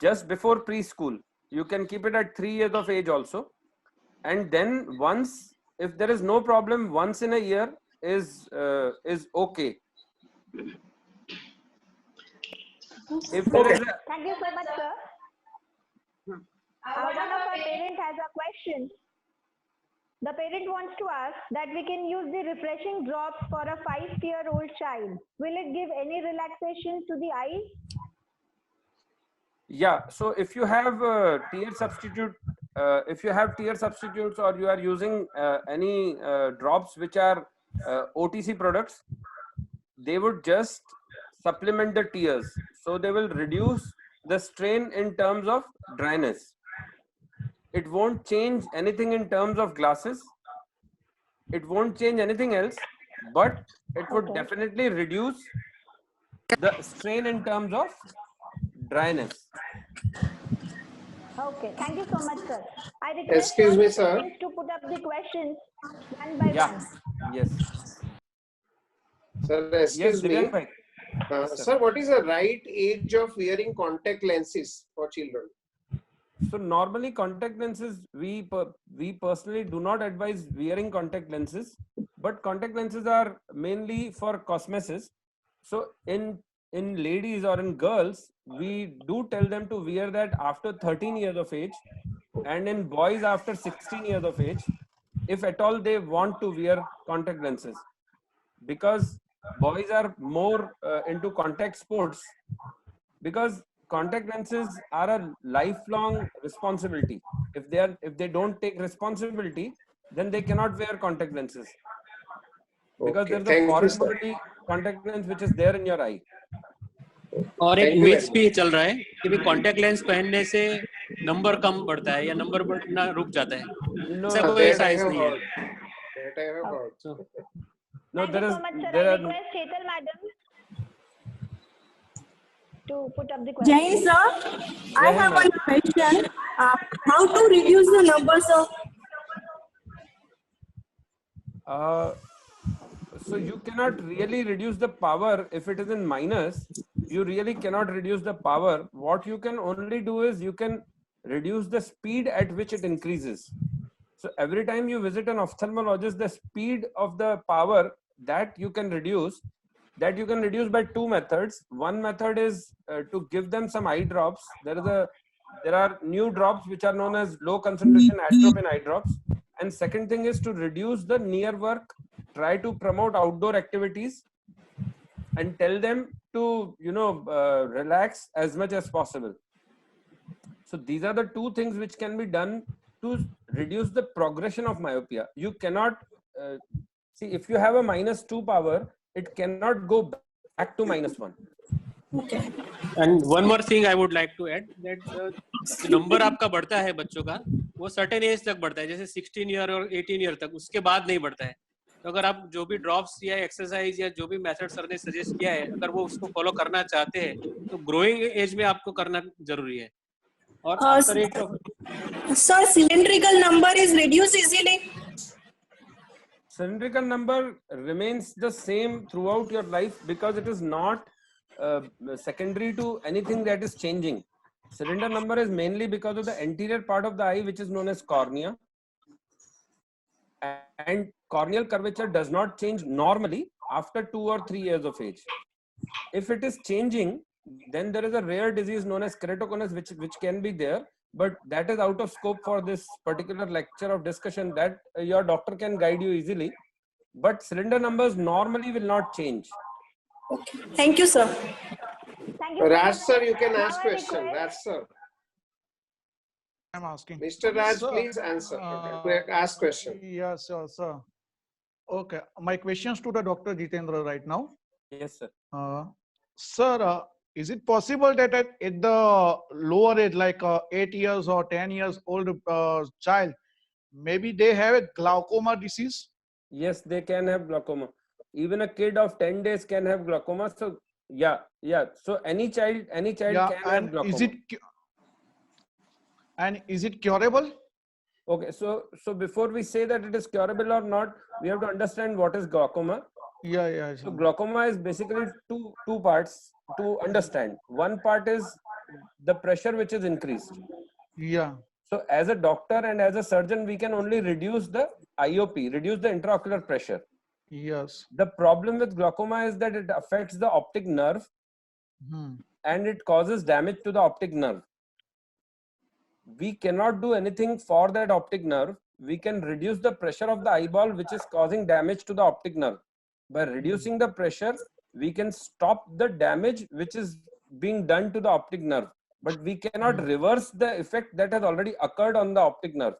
just before preschool. You can keep it at 3 years of age also. And then once, if there is no problem, once in a year is okay. If there is a, Thank you so much, sir. One of our parents has a question. The parent wants to ask that we can use the refreshing drops for a 5-year-old child. Will it give any relaxation to the eye? yeah, so if you have tear substitute, if you have tear substitutes, or you are using any drops which are OTC products, they would just supplement the tears. So they will reduce the strain in terms of dryness. It won't change anything in terms of glasses. It won't change anything else, but it would definitely reduce the strain in terms of dryness. Okay, thank you so much, sir. I request Excuse all me, the sir. parents to put up the questions one by Yeah. one. Yes. Sir, Yes, excuse me. Divyank bhai. Yes, sir. Sir, what is the right age of wearing contact lenses for children? So normally contact lenses, we personally do not advise wearing contact lenses, but contact lenses are mainly for cosmesis. So in ladies or in girls, we do tell them to wear that after 13 years of age, and in boys after 16 years of age, if at all they want to wear contact lenses, because boys are more into contact sports, because contact lenses are a lifelong responsibility. If they don't take responsibility, then they cannot wear contact lenses, because Okay, there's a thank you, foreign sir. body contact lens which is there in your eye. और एक Thank you myths very भी चल रहा है कि भी contact lens पहनने से नंबर कम बढ़ता है या नंबर बढ़ना रुक जाता है. No, ऐसा no, कोई That I साइंस have नहीं है. heard. That I have heard. So, no, Thank there you is so much, sir. there I are request Chetal madam to put up the question. Jain sir, I Jai Hind, have ma'am. one question. How to reduce the numbers of? So you cannot really reduce the power if it is in minus. You really cannot reduce the power. What you can only do is you can reduce the speed at which it increases. So every time you visit an ophthalmologist, the speed of the power that you can reduce, by two methods. One method is to give them some eye drops. There are new drops which are known as low concentration atropine eye drops. And second thing is to reduce the near work. Try to promote outdoor activities and tell them to relax as much as possible. So these are the two things which can be done to reduce the progression of myopia. You cannot see, if you have a -2 power, it cannot go back to -1. and one more thing I would like to add that जो number आपका बढ़ता है बच्चों का वो certain age तक बढ़ता है, जैसे 16 ईयर और 18 ईयर तक, उसके बाद नहीं बढ़ता है. तो अगर आप जो भी ड्रॉप्स या एक्सरसाइज या जो भी मेथड सर ने सजेस्ट किया है, अगर वो उसको फॉलो करना चाहते हैं तो ग्रोइंग एज में आपको करना जरूरी है. और after age of Sir, cylindrical number is reduced easily. Cylindrical number remains the same throughout your life because it is not secondary to anything that is changing. Cylinder number is mainly because of the anterior part of the eye, which is known as cornea. And corneal curvature does not change normally after 2 or 3 years of age. If it is changing, then there is a rare disease known as keratoconus which can be there, but that is out of scope for this particular lecture of discussion. That your doctor can guide you easily, but cylinder numbers normally will not change. Thank you, sir. Thank you. Raj sir, you can Now ask I question. request- Raj sir. I'm asking. Mr. Raj, Sir, please answer. Ask question. Yes, sir. Okay, my questions to the Dr. Jitendra right now. Yes, sir. Sir, is it possible that at the lower age, like 8 years or 10 years old child, maybe they have a glaucoma disease? Yes, they can have glaucoma. Even a kid of 10 days can have glaucoma. So Yeah. So any child Yeah, can have and glaucoma. is it curable? Okay, so before we say that it is curable or not, we have to understand what is glaucoma. Yeah. So glaucoma is basically two parts to understand. One part is the pressure which is increased. Yeah. So as a doctor and as a surgeon, we can only reduce the IOP, reduce the intraocular pressure. Yes. The problem with glaucoma is that it affects the optic nerve and it causes damage to the optic nerve. We cannot do anything for that optic nerve. We can reduce the pressure of the eyeball, which is causing damage to the optic nerve. By reducing the pressure, we can stop the damage which is being done to the optic nerve. But we cannot reverse the effect that has already occurred on the optic nerve.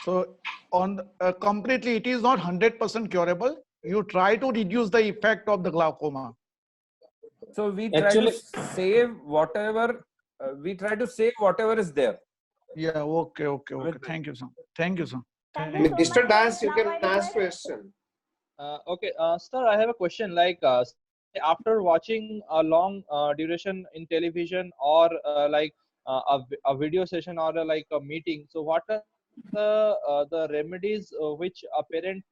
So on completely, it is not 100% curable. You try to reduce the effect of the glaucoma. So we try to save whatever is there. Yeah. Okay. Thank you, sir. Thank you, sir. Mr. Das, you can ask question. Okay, sir, I have a question. Like, after watching a long duration in television or a video session or like a meeting, so what are the remedies which a parent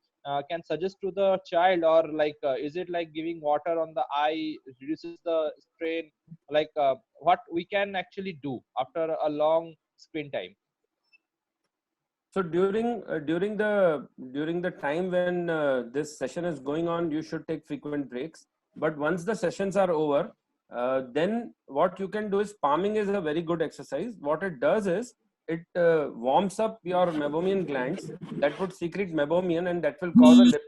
can suggest to the child, or like is it like giving water on the eye reduces the strain? Like, what we can actually do after a long screen time? So during the time when this session is going on, you should take frequent breaks. But once the sessions are over, then what you can do is palming is a very good exercise. What it does is it warms up your meibomian glands that would secrete meibomian, and that will cause a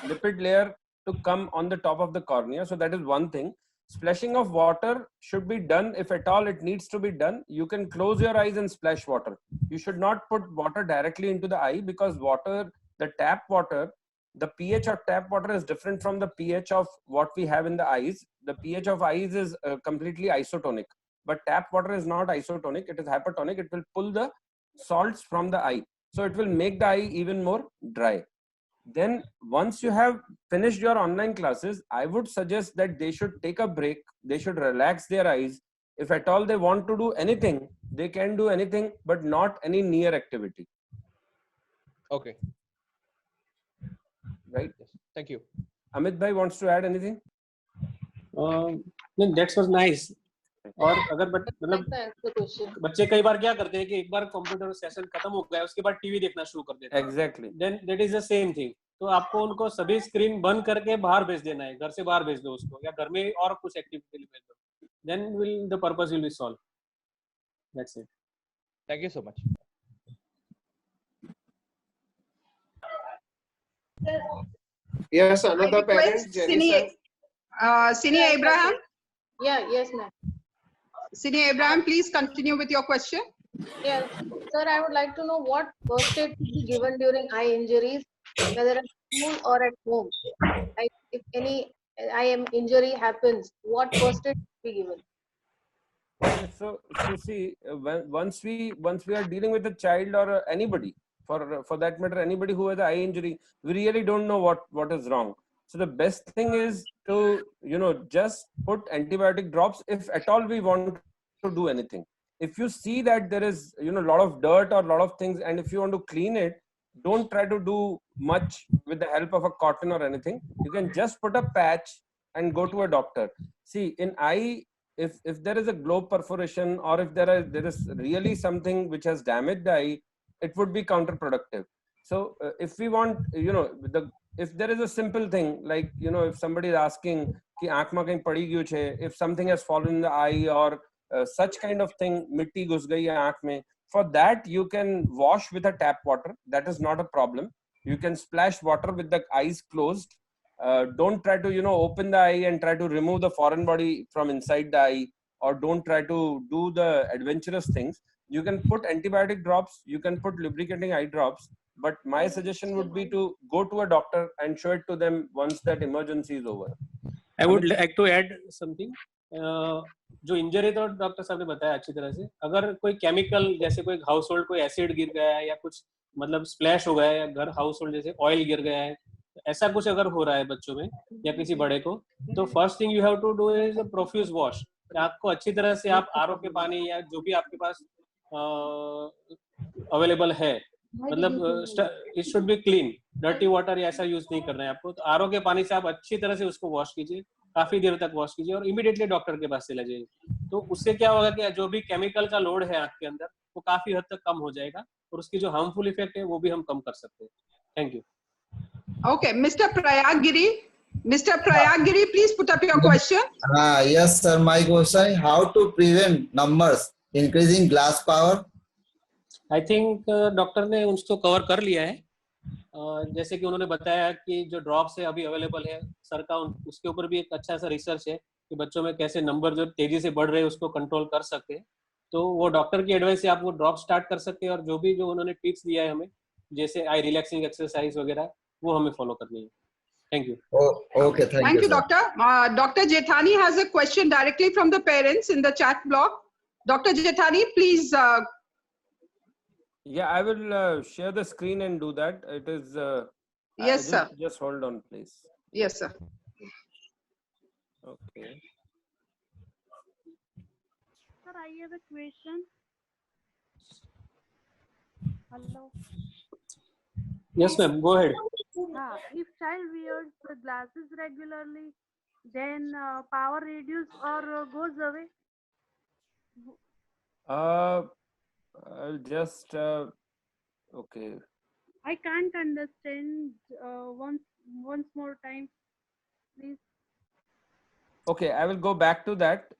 lipid layer to come on the top of the cornea. So that is one thing. Splashing of water should be done if at all it needs to be done. You can close your eyes and splash water. You should not put water directly into the eye, because the tap water, the pH of tap water is different from the pH of what we have in the eyes. The pH of eyes is completely isotonic, but tap water is not isotonic. It is hypertonic. It will pull the salts from the eye. So it will make the eye even more dry. Then once you have finished your online classes, I would suggest that they should take a break. They should relax their eyes. If at all they want to do anything, they can do anything, but not any near activity. Okay. Right. Yes. Thank you. Amit bhai wants to add anything? That was nice. और अगर मतलब बच्चे कई बार क्या करते हैं कि एक बार कंप्यूटर सेशन खत्म हो गया उसके बाद टीवी देखना शुरू कर देते हैं. Exactly. Then that is the same thing. तो आपको उनको सभी स्क्रीन बंद करके बाहर भेज देना है, घर से बाहर भेज दो उसको, या घर में और कुछ एक्टिविटी के लिए भेज दो. Then the purpose will be solved. That's it. Thank you so much. Yes, another parent, Jenny. Sini Abraham. Yes, ma'am. Sini Abraham, please continue with your question. Yes, sir, I would like to know what first aid should be given during eye injuries, whether at school or at home. Like if any eye injury happens, what first aid should be given? So see, once we are dealing with a child or anybody, for that matter, anybody who has an eye injury, we really don't know what is wrong. So the best thing is to just put antibiotic drops if at all we want to do anything. If you see that there is a lot of dirt or a lot of things, and if you want to clean it, don't try to do much with the help of a cotton or anything. You can just put a patch and go to a doctor. See, in eye, if there is a globe perforation, or if there is really something which has damaged the eye, it would be counterproductive. So if we want, if there is a simple thing like if somebody is asking ki aankh mein kahin padi gyu chhe, if something has fallen in the eye or such kind of thing, mitti ghus gayi hai aankh mein, for that you can wash with a tap water. That is not a problem. You can splash water with the eyes closed. Don't try to open the eye and try to remove the foreign body from inside the eye, or don't try to do the adventurous things. You can put antibiotic drops, you can put lubricating eye drops, but my suggestion would be to go to a doctor and show it to them once that emergency is over. I would like to add something. जो injury तो doctor साहब ने बताया अच्छी तरह से. अगर कोई केमिकल जैसे कोई हाउस होल्ड कोई एसिड गिर गया है या कुछ मतलब स्प्लैश हो गया है, या घर हाउस होल्ड जैसे ऑयल गिर गया है, ऐसा कुछ अगर हो रहा है बच्चों में या किसी बड़े को, तो first thing you have to do is profuse wash. आंख को अच्छी तरह से आप आरओ के पानी या जो भी आपके पास अवेलेबल है, मतलब it should be clean, dirty water या ऐसा यूज नहीं करना है आपको। तो आरओ के पानी से आप अच्छी तरह से उसको वॉश कीजिए, काफी देर तक वॉश कीजिए और इमीडिएटली डॉक्टर के पास चले जाइए। तो उससे क्या होगा कि जो भी केमिकल का लोड है आंख के अंदर वो काफी हद तक कम हो जाएगा और उसकी जो हार्मफुल इफेक्ट है वो भी हम कम कर सकते हैं। Thank you. Okay, Mr. Prayagiri. Mr. Prayagiri, please put up your question. Yes, sir. My question: how to prevent numbers increasing glass power? I think doctor ने उसको कवर कर लिया है। जैसे कि उन्होंने बताया कि जो ड्रॉप्स है अभी अवेलेबल है सर का, उसके ऊपर भी एक अच्छा सा रिसर्च है कि बच्चों में कैसे नंबर जो तेजी से बढ़ रहे हैं उसको कंट्रोल कर सकते हैं। तो वो डॉक्टर की एडवाइस से आप वो ड्रॉप स्टार्ट कर सकते हैं और जो भी जो उन्होंने टिप्स दिया है हमें, जैसे आई रिलैक्सिंग एक्सरसाइज वगैरह, वो हमें फॉलो करनी है। Thank you. Okay, Thank you, Doctor. Dr. Jethani has a question directly from the parents in the chat block. Dr. Jethani, please. Yeah, I will share the screen and do that. It is. Yes, sir. Just hold on, please. Yes, sir. Okay. Sir, I have a question. Hello. Yes, ma'am. Go ahead. If child wears the glasses regularly, then power reduces or goes away. I'll just. Okay. I can't understand. Once more time, please. Okay, I will go back to that,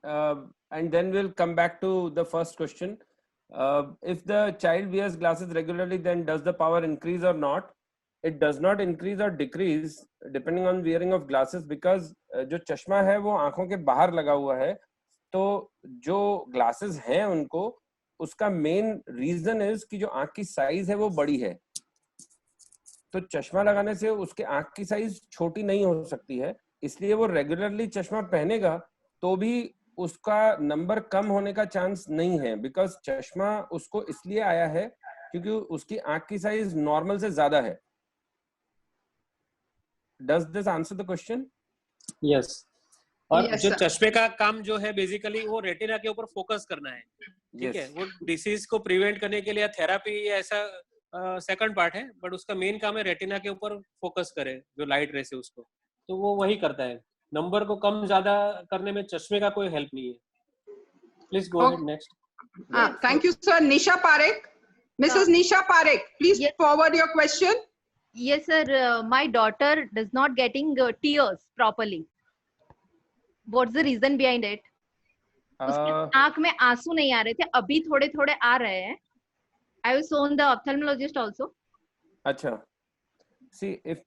and then we'll come back to the first question. If the child wears glasses regularly, then does the power increase or not? It does not increase or decrease depending on wearing of glasses, because जो चश्मा है वो आंखों के बाहर लगा हुआ है, तो जो glasses हैं उनको, उसका मेन रीजन इज कि जो आंख की साइज है वो बड़ी है। तो चश्मा लगाने से उसके आंख की साइज छोटी नहीं हो सकती है, इसलिए वो रेगुलरली चश्मा पहनेगा तो भी उसका नंबर कम होने का चांस नहीं है, बिकॉज चश्मा उसको इसलिए आया है क्योंकि उसकी आंख की साइज नॉर्मल से ज्यादा है। Does this answer the question? Yes. और Yes, जो sir. चश्मे का काम जो है बेसिकली वो रेटिना के ऊपर फोकस करना है, ठीक है। वो डिसीज को प्रिवेंट करने के लिए थेरापी ऐसा सेकंड पार्ट है, बट उसका मेन काम है रेटिना के ऊपर फोकस करे जो लाइट रे से उसको, तो वो वही करता है। नंबर को कम ज्यादा करने में चश्मे का कोई हेल्प नहीं है। Please go ahead next. Thank you, sir. Nisha Parekh. Mrs. Nisha Parekh, please forward your question. Yes, sir. My daughter does not getting tears properly. What's the reason behind it? उसके आंख में आंसू नहीं आ रहे थे, अभी थोड़े थोड़े आ रहे हैं। I was shown the ophthalmologist also. अच्छा. See, if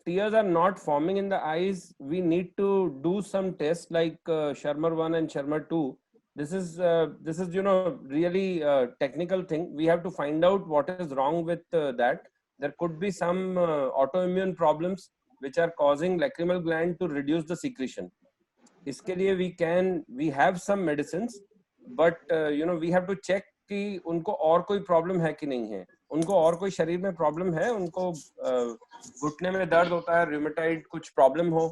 tears are not forming in the eyes, we need to do some tests like Shermer 1 and Shermer 2. This is really technical thing. We have to find out what is wrong with that. There could be some autoimmune problems which are causing lacrimal gland to reduce the secretion. इसके लिए we have some medicines, but we have to check कि उनको और कोई problem है कि नहीं है। उनको और कोई शरीर में प्रॉब्लम है, उनको घुटने में दर्द होता है, रूमेटाइड कुछ प्रॉब्लम हो?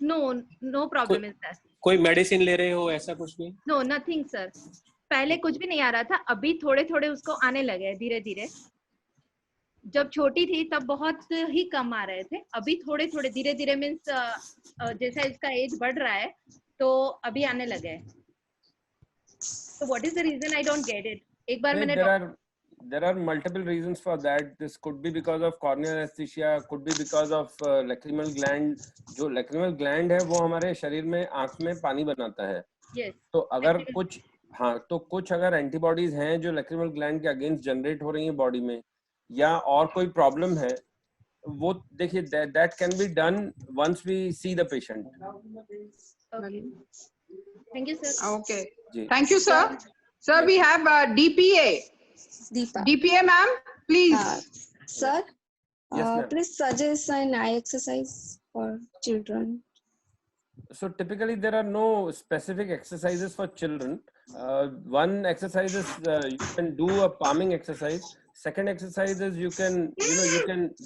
No problem is that. कोई मेडिसिन ले रहे हो ऐसा कुछ भी? No, nothing sir. पहले कुछ भी नहीं आ रहा था, अभी थोड़े थोड़े उसको आने लगे धीरे धीरे। जब छोटी थी तब बहुत ही कम आ रहे थे, अभी थोड़े थोड़े धीरे धीरे मीन्स जैसा इसका एज बढ़ रहा है तो अभी आने लगे हैं। So what is the reason? I don't get it. एक बार मैंने there are multiple reasons for that. This could be because of corneal anesthesia, could be because of lacrimal gland. जो lacrimal gland है वो हमारे शरीर में आंख में पानी बनाता है। Yes. तो अगर कुछ अगर एंटीबॉडीज हैं जो lacrimal gland के अगेंस्ट जनरेट हो रही हैं बॉडी में, या और कोई प्रॉब्लम है, वो देखिए that can be done once we see the patient. Okay. Thank you, sir. Okay. Thank you, sir. Sir, we have DPA. DPA, ma'am, please. Sir, Yes, ma'am. please suggest an eye exercise for children. So typically there are no specific exercises for children. One exercise is you can do a palming exercise. Second exercise is you can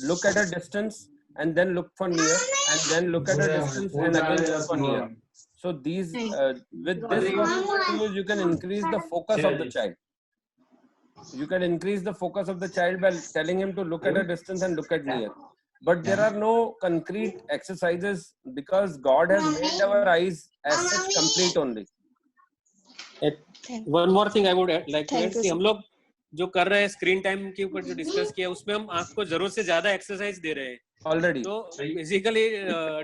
look at a distance and then look for near, and then look at a distance and again look for near. So these, with this, what you can do is you can increase the focus of the child. You can increase the focus of the child by telling him to look at a distance and look at near. But there are no concrete exercises because God has made our eyes as such complete only. One more thing I would like to add Thank you, कि sir. हम लोग जो कर रहे हैं screen time के ऊपर जो डिस्कस किया उसमें हम आंख को जरूरत से ज्यादा एक्सरसाइज दे रहे हैं ऑलरेडी. तो basically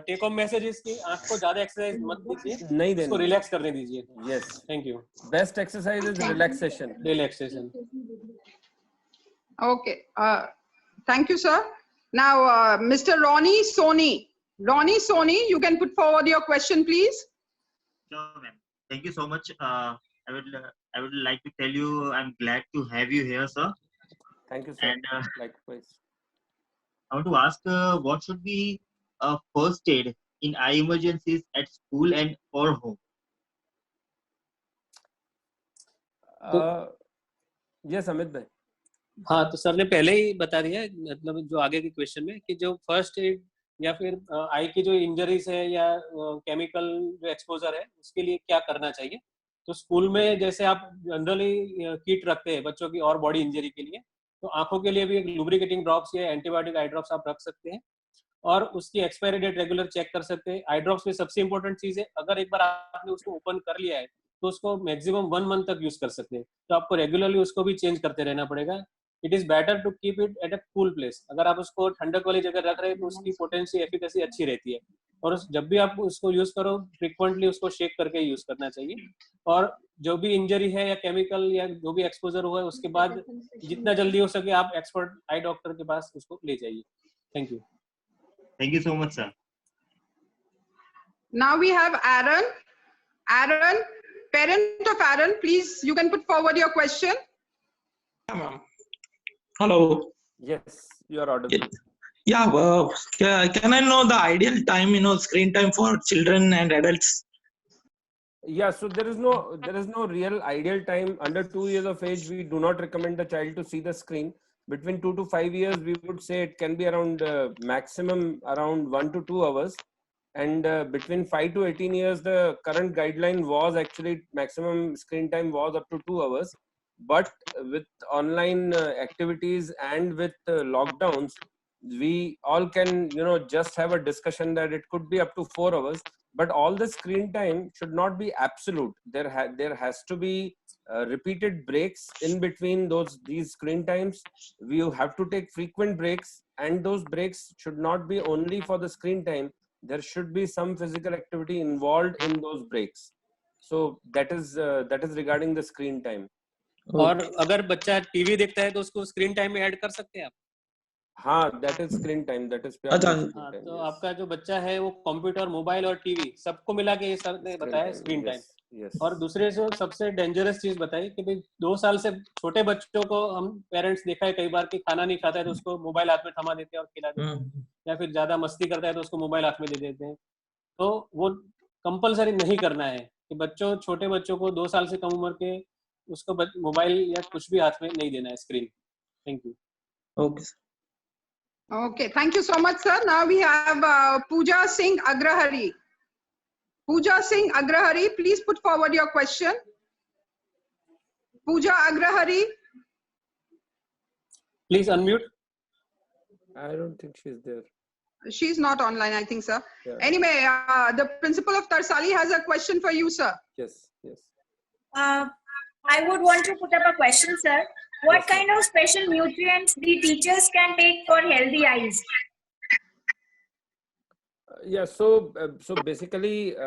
take home message is कि आंख को ज्यादा एक्सरसाइज मत दीजिए, नहीं उसको देना. रिलैक्स करने दीजिए. Yes. Thank you. Best exercise is relaxation. Relaxation. Okay. Thank you, sir. Now, Mr. Ronnie Soni. Ronnie Soni, you can put forward your question, please. Sure, ma'am. Thank you so much. I would like to tell you I'm glad to have you here, sir. Thank you, sir. And likewise. I want to ask what should be first aid in eye emergencies at school and or home? Yes, Amit bhai. हाँ, तो sir ने पहले ही बता दिया मतलब जो आगे के क्वेश्चन में कि जो फर्स्ट एड या फिर आई की जो इंजरीज है या केमिकल जो एक्सपोजर है उसके लिए क्या करना चाहिए. तो स्कूल में जैसे आप जनरली किट रखते हैं बच्चों की और बॉडी इंजरी के लिए, तो आंखों के लिए भी एक लुब्रिकेटिंग ड्रॉप्स या एंटीबायोटिक आई ड्रॉप्स आप रख सकते हैं और उसकी एक्सपायरी डेट रेगुलर चेक कर सकते हैं. आई ड्रॉप्स में सबसे इंपॉर्टेंट चीज है, अगर एक बार आपने उसको ओपन कर लिया है तो उसको मैक्सिमम 1 मंथ तक यूज कर सकते हैं. तो आपको रेगुलरली उसको भी चेंज करते रहना पड़ेगा. It is better to keep it at a cool place. अगर आप उसको ठंडक वाली जगह रख रहे हैं तो उसकी पोटेंसी एफिकेसी अच्छी रहती है. और जब भी आप उसको यूज करो फ्रिक्वेंटली उसको शेक करके यूज करना चाहिए. और जो भी इंजरी है या केमिकल या जो भी एक्सपोजर हुआ है उसके बाद जितना जल्दी हो सके आप एक्सपर्ट आई डॉक्टर के पास उसको ले जाइए. Thank you. Thank you so much, sir. Now we have Aaron. Aaron, parent of Aaron, please, you can put forward your question. Hello. Yes, you are audible. Yeah, can I know the ideal time, screen time for children and adults? Yeah, so there is no real ideal time. Under 2 years of age, we do not recommend the child to see the screen. Between 2 to 5 years, we would say it can be around maximum around 1 to 2 hours. And between 5 to 18 years, the current guideline was actually maximum screen time was up to 2 hours. But with online activities and with lockdowns, we all can, just have a discussion that it could be up to 4 hours. But all the screen time should not be absolute. There has to be repeated breaks in between these screen times. We have to take frequent breaks, and those breaks should not be only for the screen time. There should be some physical activity involved in those breaks. So that is regarding the screen time. और अगर बच्चा TV देखता है तो उसको screen time में add कर सकते हैं आप. हाँ, that is screen time. That is हाँ, तो आपका जो बच्चा है वो कंप्यूटर, मोबाइल और टीवी सबको मिला के ये सर ने बताया स्क्रीन टाइम. और दूसरे जो सबसे डेंजरस चीज बताई कि भाई 2 साल से छोटे बच्चों को हम पेरेंट्स देखा है कई बार कि खाना नहीं खाता है तो उसको मोबाइल हाथ में थमा देते हैं और खिला देते हैं, या फिर ज्यादा मस्ती करता है तो उसको मोबाइल हाथ में दे देते हैं. तो वो कंपलसरी नहीं करना है कि छोटे बच्चों को 2 साल से कम उम्र के उसको मोबाइल या कुछ भी हाथ में नहीं देना है screen. Thank you. Okay. Okay, thank you so much, sir. Now we have Pooja Singh Agrahari. Pooja Singh Agrahari, please put forward your question. Pooja Agrahari. Please unmute. I don't think she's there. She's not online, I think, sir. Yeah. Anyway, the principal of Tarsali has a question for you, sir. Yes. I would want to put up a question, sir. What kind of special nutrients the teachers can take for healthy eyes? Yeah, so basically,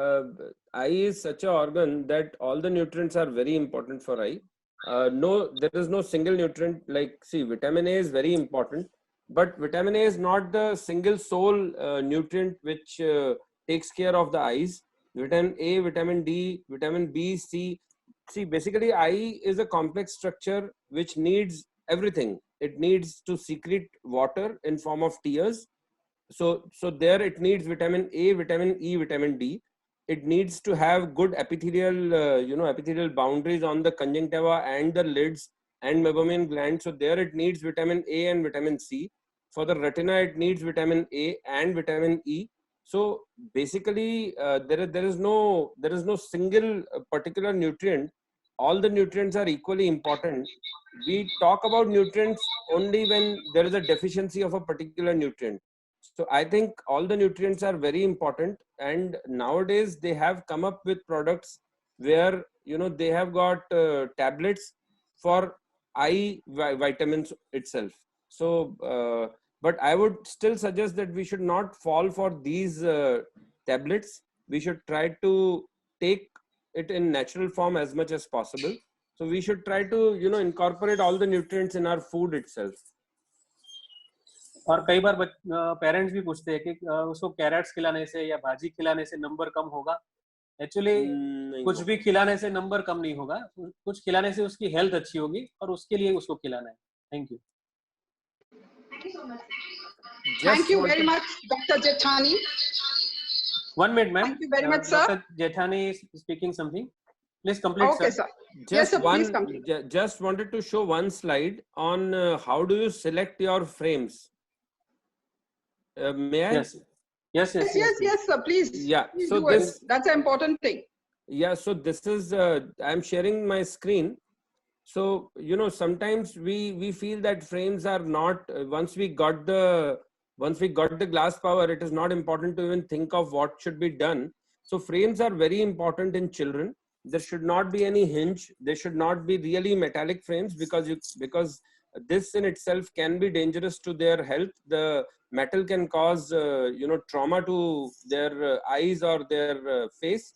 eye is such an organ that all the nutrients are very important for eye. There is no single nutrient. Like, see, vitamin A is very important, but vitamin A is not the single sole nutrient which takes care of the eyes. Vitamin A, vitamin D, vitamin B, C. See, basically, eye is a complex structure which needs everything. It needs to secrete water in form of tears. So there it needs vitamin A, vitamin E, vitamin D. It needs to have good epithelial, epithelial boundaries on the conjunctiva and the lids and meibomian gland. So there it needs vitamin A and vitamin C. For the retina, it needs vitamin A and vitamin E. So basically, there is no single particular nutrient. All the nutrients are equally important. We talk about nutrients only when there is a deficiency of a particular nutrient. So I think all the nutrients are very important, and nowadays they have come up with products where they have got tablets for eye vitamins itself. So but I would still suggest that we should not fall for these tablets. We should try to take it in natural form as much as possible. So we should try to incorporate all the nutrients in our food itself. और कई बार parents भी पूछते हैं कि उसको crates खिलाने से या भाजी खिलाने से नंबर कम होगा. एक्चुअली कुछ भी खिलाने से नंबर कम नहीं होगा. कुछ खिलाने से उसकी हेल्थ अच्छी होगी और उसके लिए उसको खिलाना है. Thank you. Thank you very much, Dr. Jethani. 1 minute, ma'am. Thank you very much, sir. Dr. Jethani is speaking something. Please complete, okay, sir. Yes, sir, please complete. Just wanted to show one slide on how do you select your frames. May I? Yes, sir, please. Yeah, please so that's an important thing. Yeah, so this is, I'm sharing my screen. So, sometimes we feel that frames are not, once we got the glass power, it is not important to even think of what should be done. So frames are very important in children. There should not be any hinge. They should not be really metallic frames because this in itself can be dangerous to their health. The metal can cause, trauma to their eyes or their face.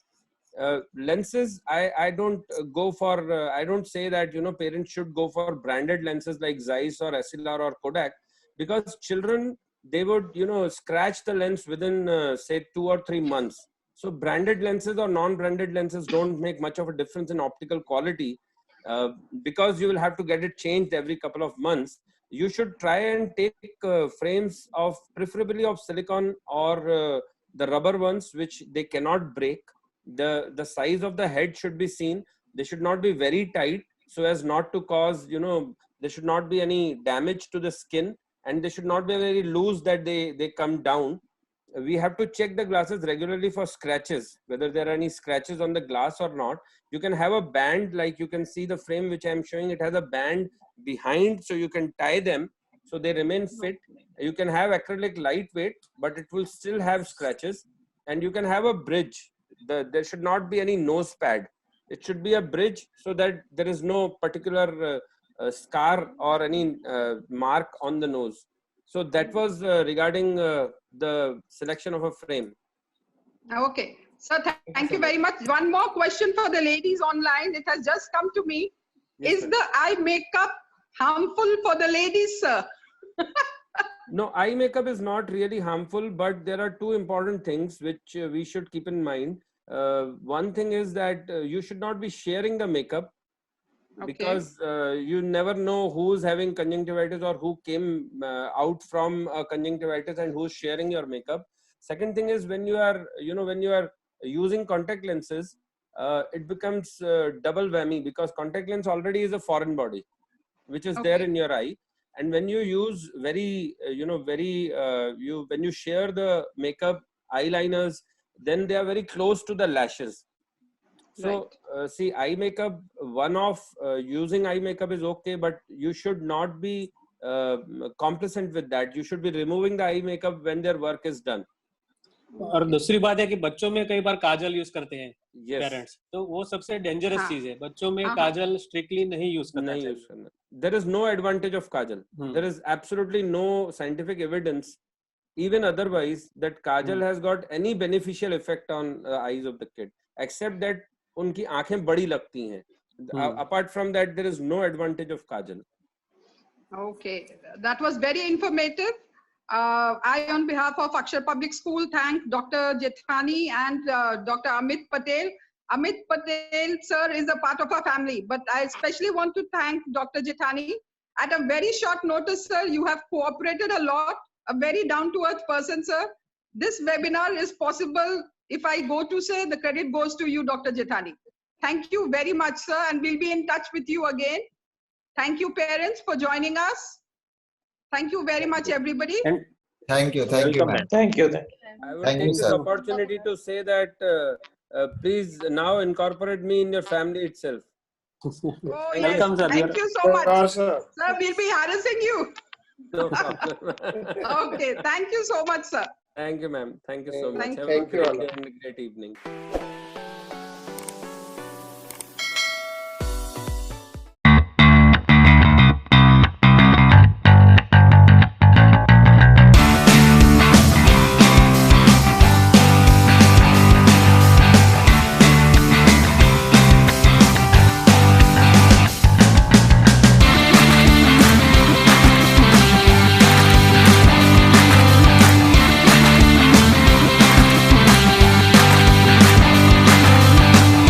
Lenses, I don't go for, I don't say that, parents should go for branded lenses like Zeiss or Essilor or Kodak, because children, they would, scratch the lens within, say, 2 or 3 months. So branded lenses or non-branded lenses don't make much of a difference in optical quality because you will have to get it changed every couple of months. You should try and take frames of, preferably of silicone or the rubber ones, which they cannot break. The size of the head should be seen. They should not be very tight so as not to cause, there should not be any damage to the skin, and they should not be very loose that they come down. We have to check the glasses regularly for scratches, whether there are any scratches on the glass or not. You can have a band, like you can see the frame which I'm showing, it has a band behind, so you can tie them so they remain fit. You can have acrylic lightweight, but it will still have scratches. And you can have a bridge. There should not be any nose pad. It should be a bridge so that there is no particular scar or any mark on the nose. So that was regarding the selection of a frame. Okay. So thank you very much. One more question for the ladies online. It has just come to me. Yes, Is sir. the eye makeup harmful for the ladies, sir? No, eye makeup is not really harmful, but there are two important things which we should keep in mind. One thing is that you should not be sharing the makeup, because you never know who's having conjunctivitis or who came out from conjunctivitis and who's sharing your makeup. Second thing is, when you are using contact lenses, it becomes double whammy, because contact lens already is a foreign body which is there in your eye. And when you use when you share the makeup eyeliners, then they are very close to the lashes. So see, eye makeup, using eye makeup is okay, but you should not be complacent with that. You should be removing the eye makeup when their work is done. और दूसरी बात है कि बच्चों में कई बार काजल use करते हैं पेरेंट्स, तो वो सबसे डेंजरस चीज है. बच्चों में काजल स्ट्रिक्टली नहीं यूज करना चाहिए. There is no advantage of kajal. There is absolutely no scientific evidence, even otherwise, that kajal has got any beneficial effect on the eyes of the kid, except that उनकी आंखें बड़ी लगती हैं. Apart from that, there is no advantage of kajal. Okay, that was very informative. I, on behalf of Akshar Public School, thank Dr. Jethani and Dr. Amit Patel. Amit Patel, sir, is a part of our family, but I especially want to thank Dr. Jethani. At a very short notice, sir, you have cooperated a lot, a very down-to-earth person, sir. This webinar is possible. If I go to say, the credit goes to you, Dr. Jethani. Thank you very much, sir, and we'll be in touch with you again. Thank you, parents, for joining us. Thank you very much, everybody. And Thank you, ma'am. Thank you. I would Thank take you, this sir. opportunity to say that please now incorporate me in your family itself. Oh, yes. welcome, sir. Thank you so much. Sir. Sir, we'll be harassing you. No problem. Okay. Thank you so much, sir. Thank you, ma'am. Thank you so much. Thank Have Thank a you, great Anna. day and a great evening.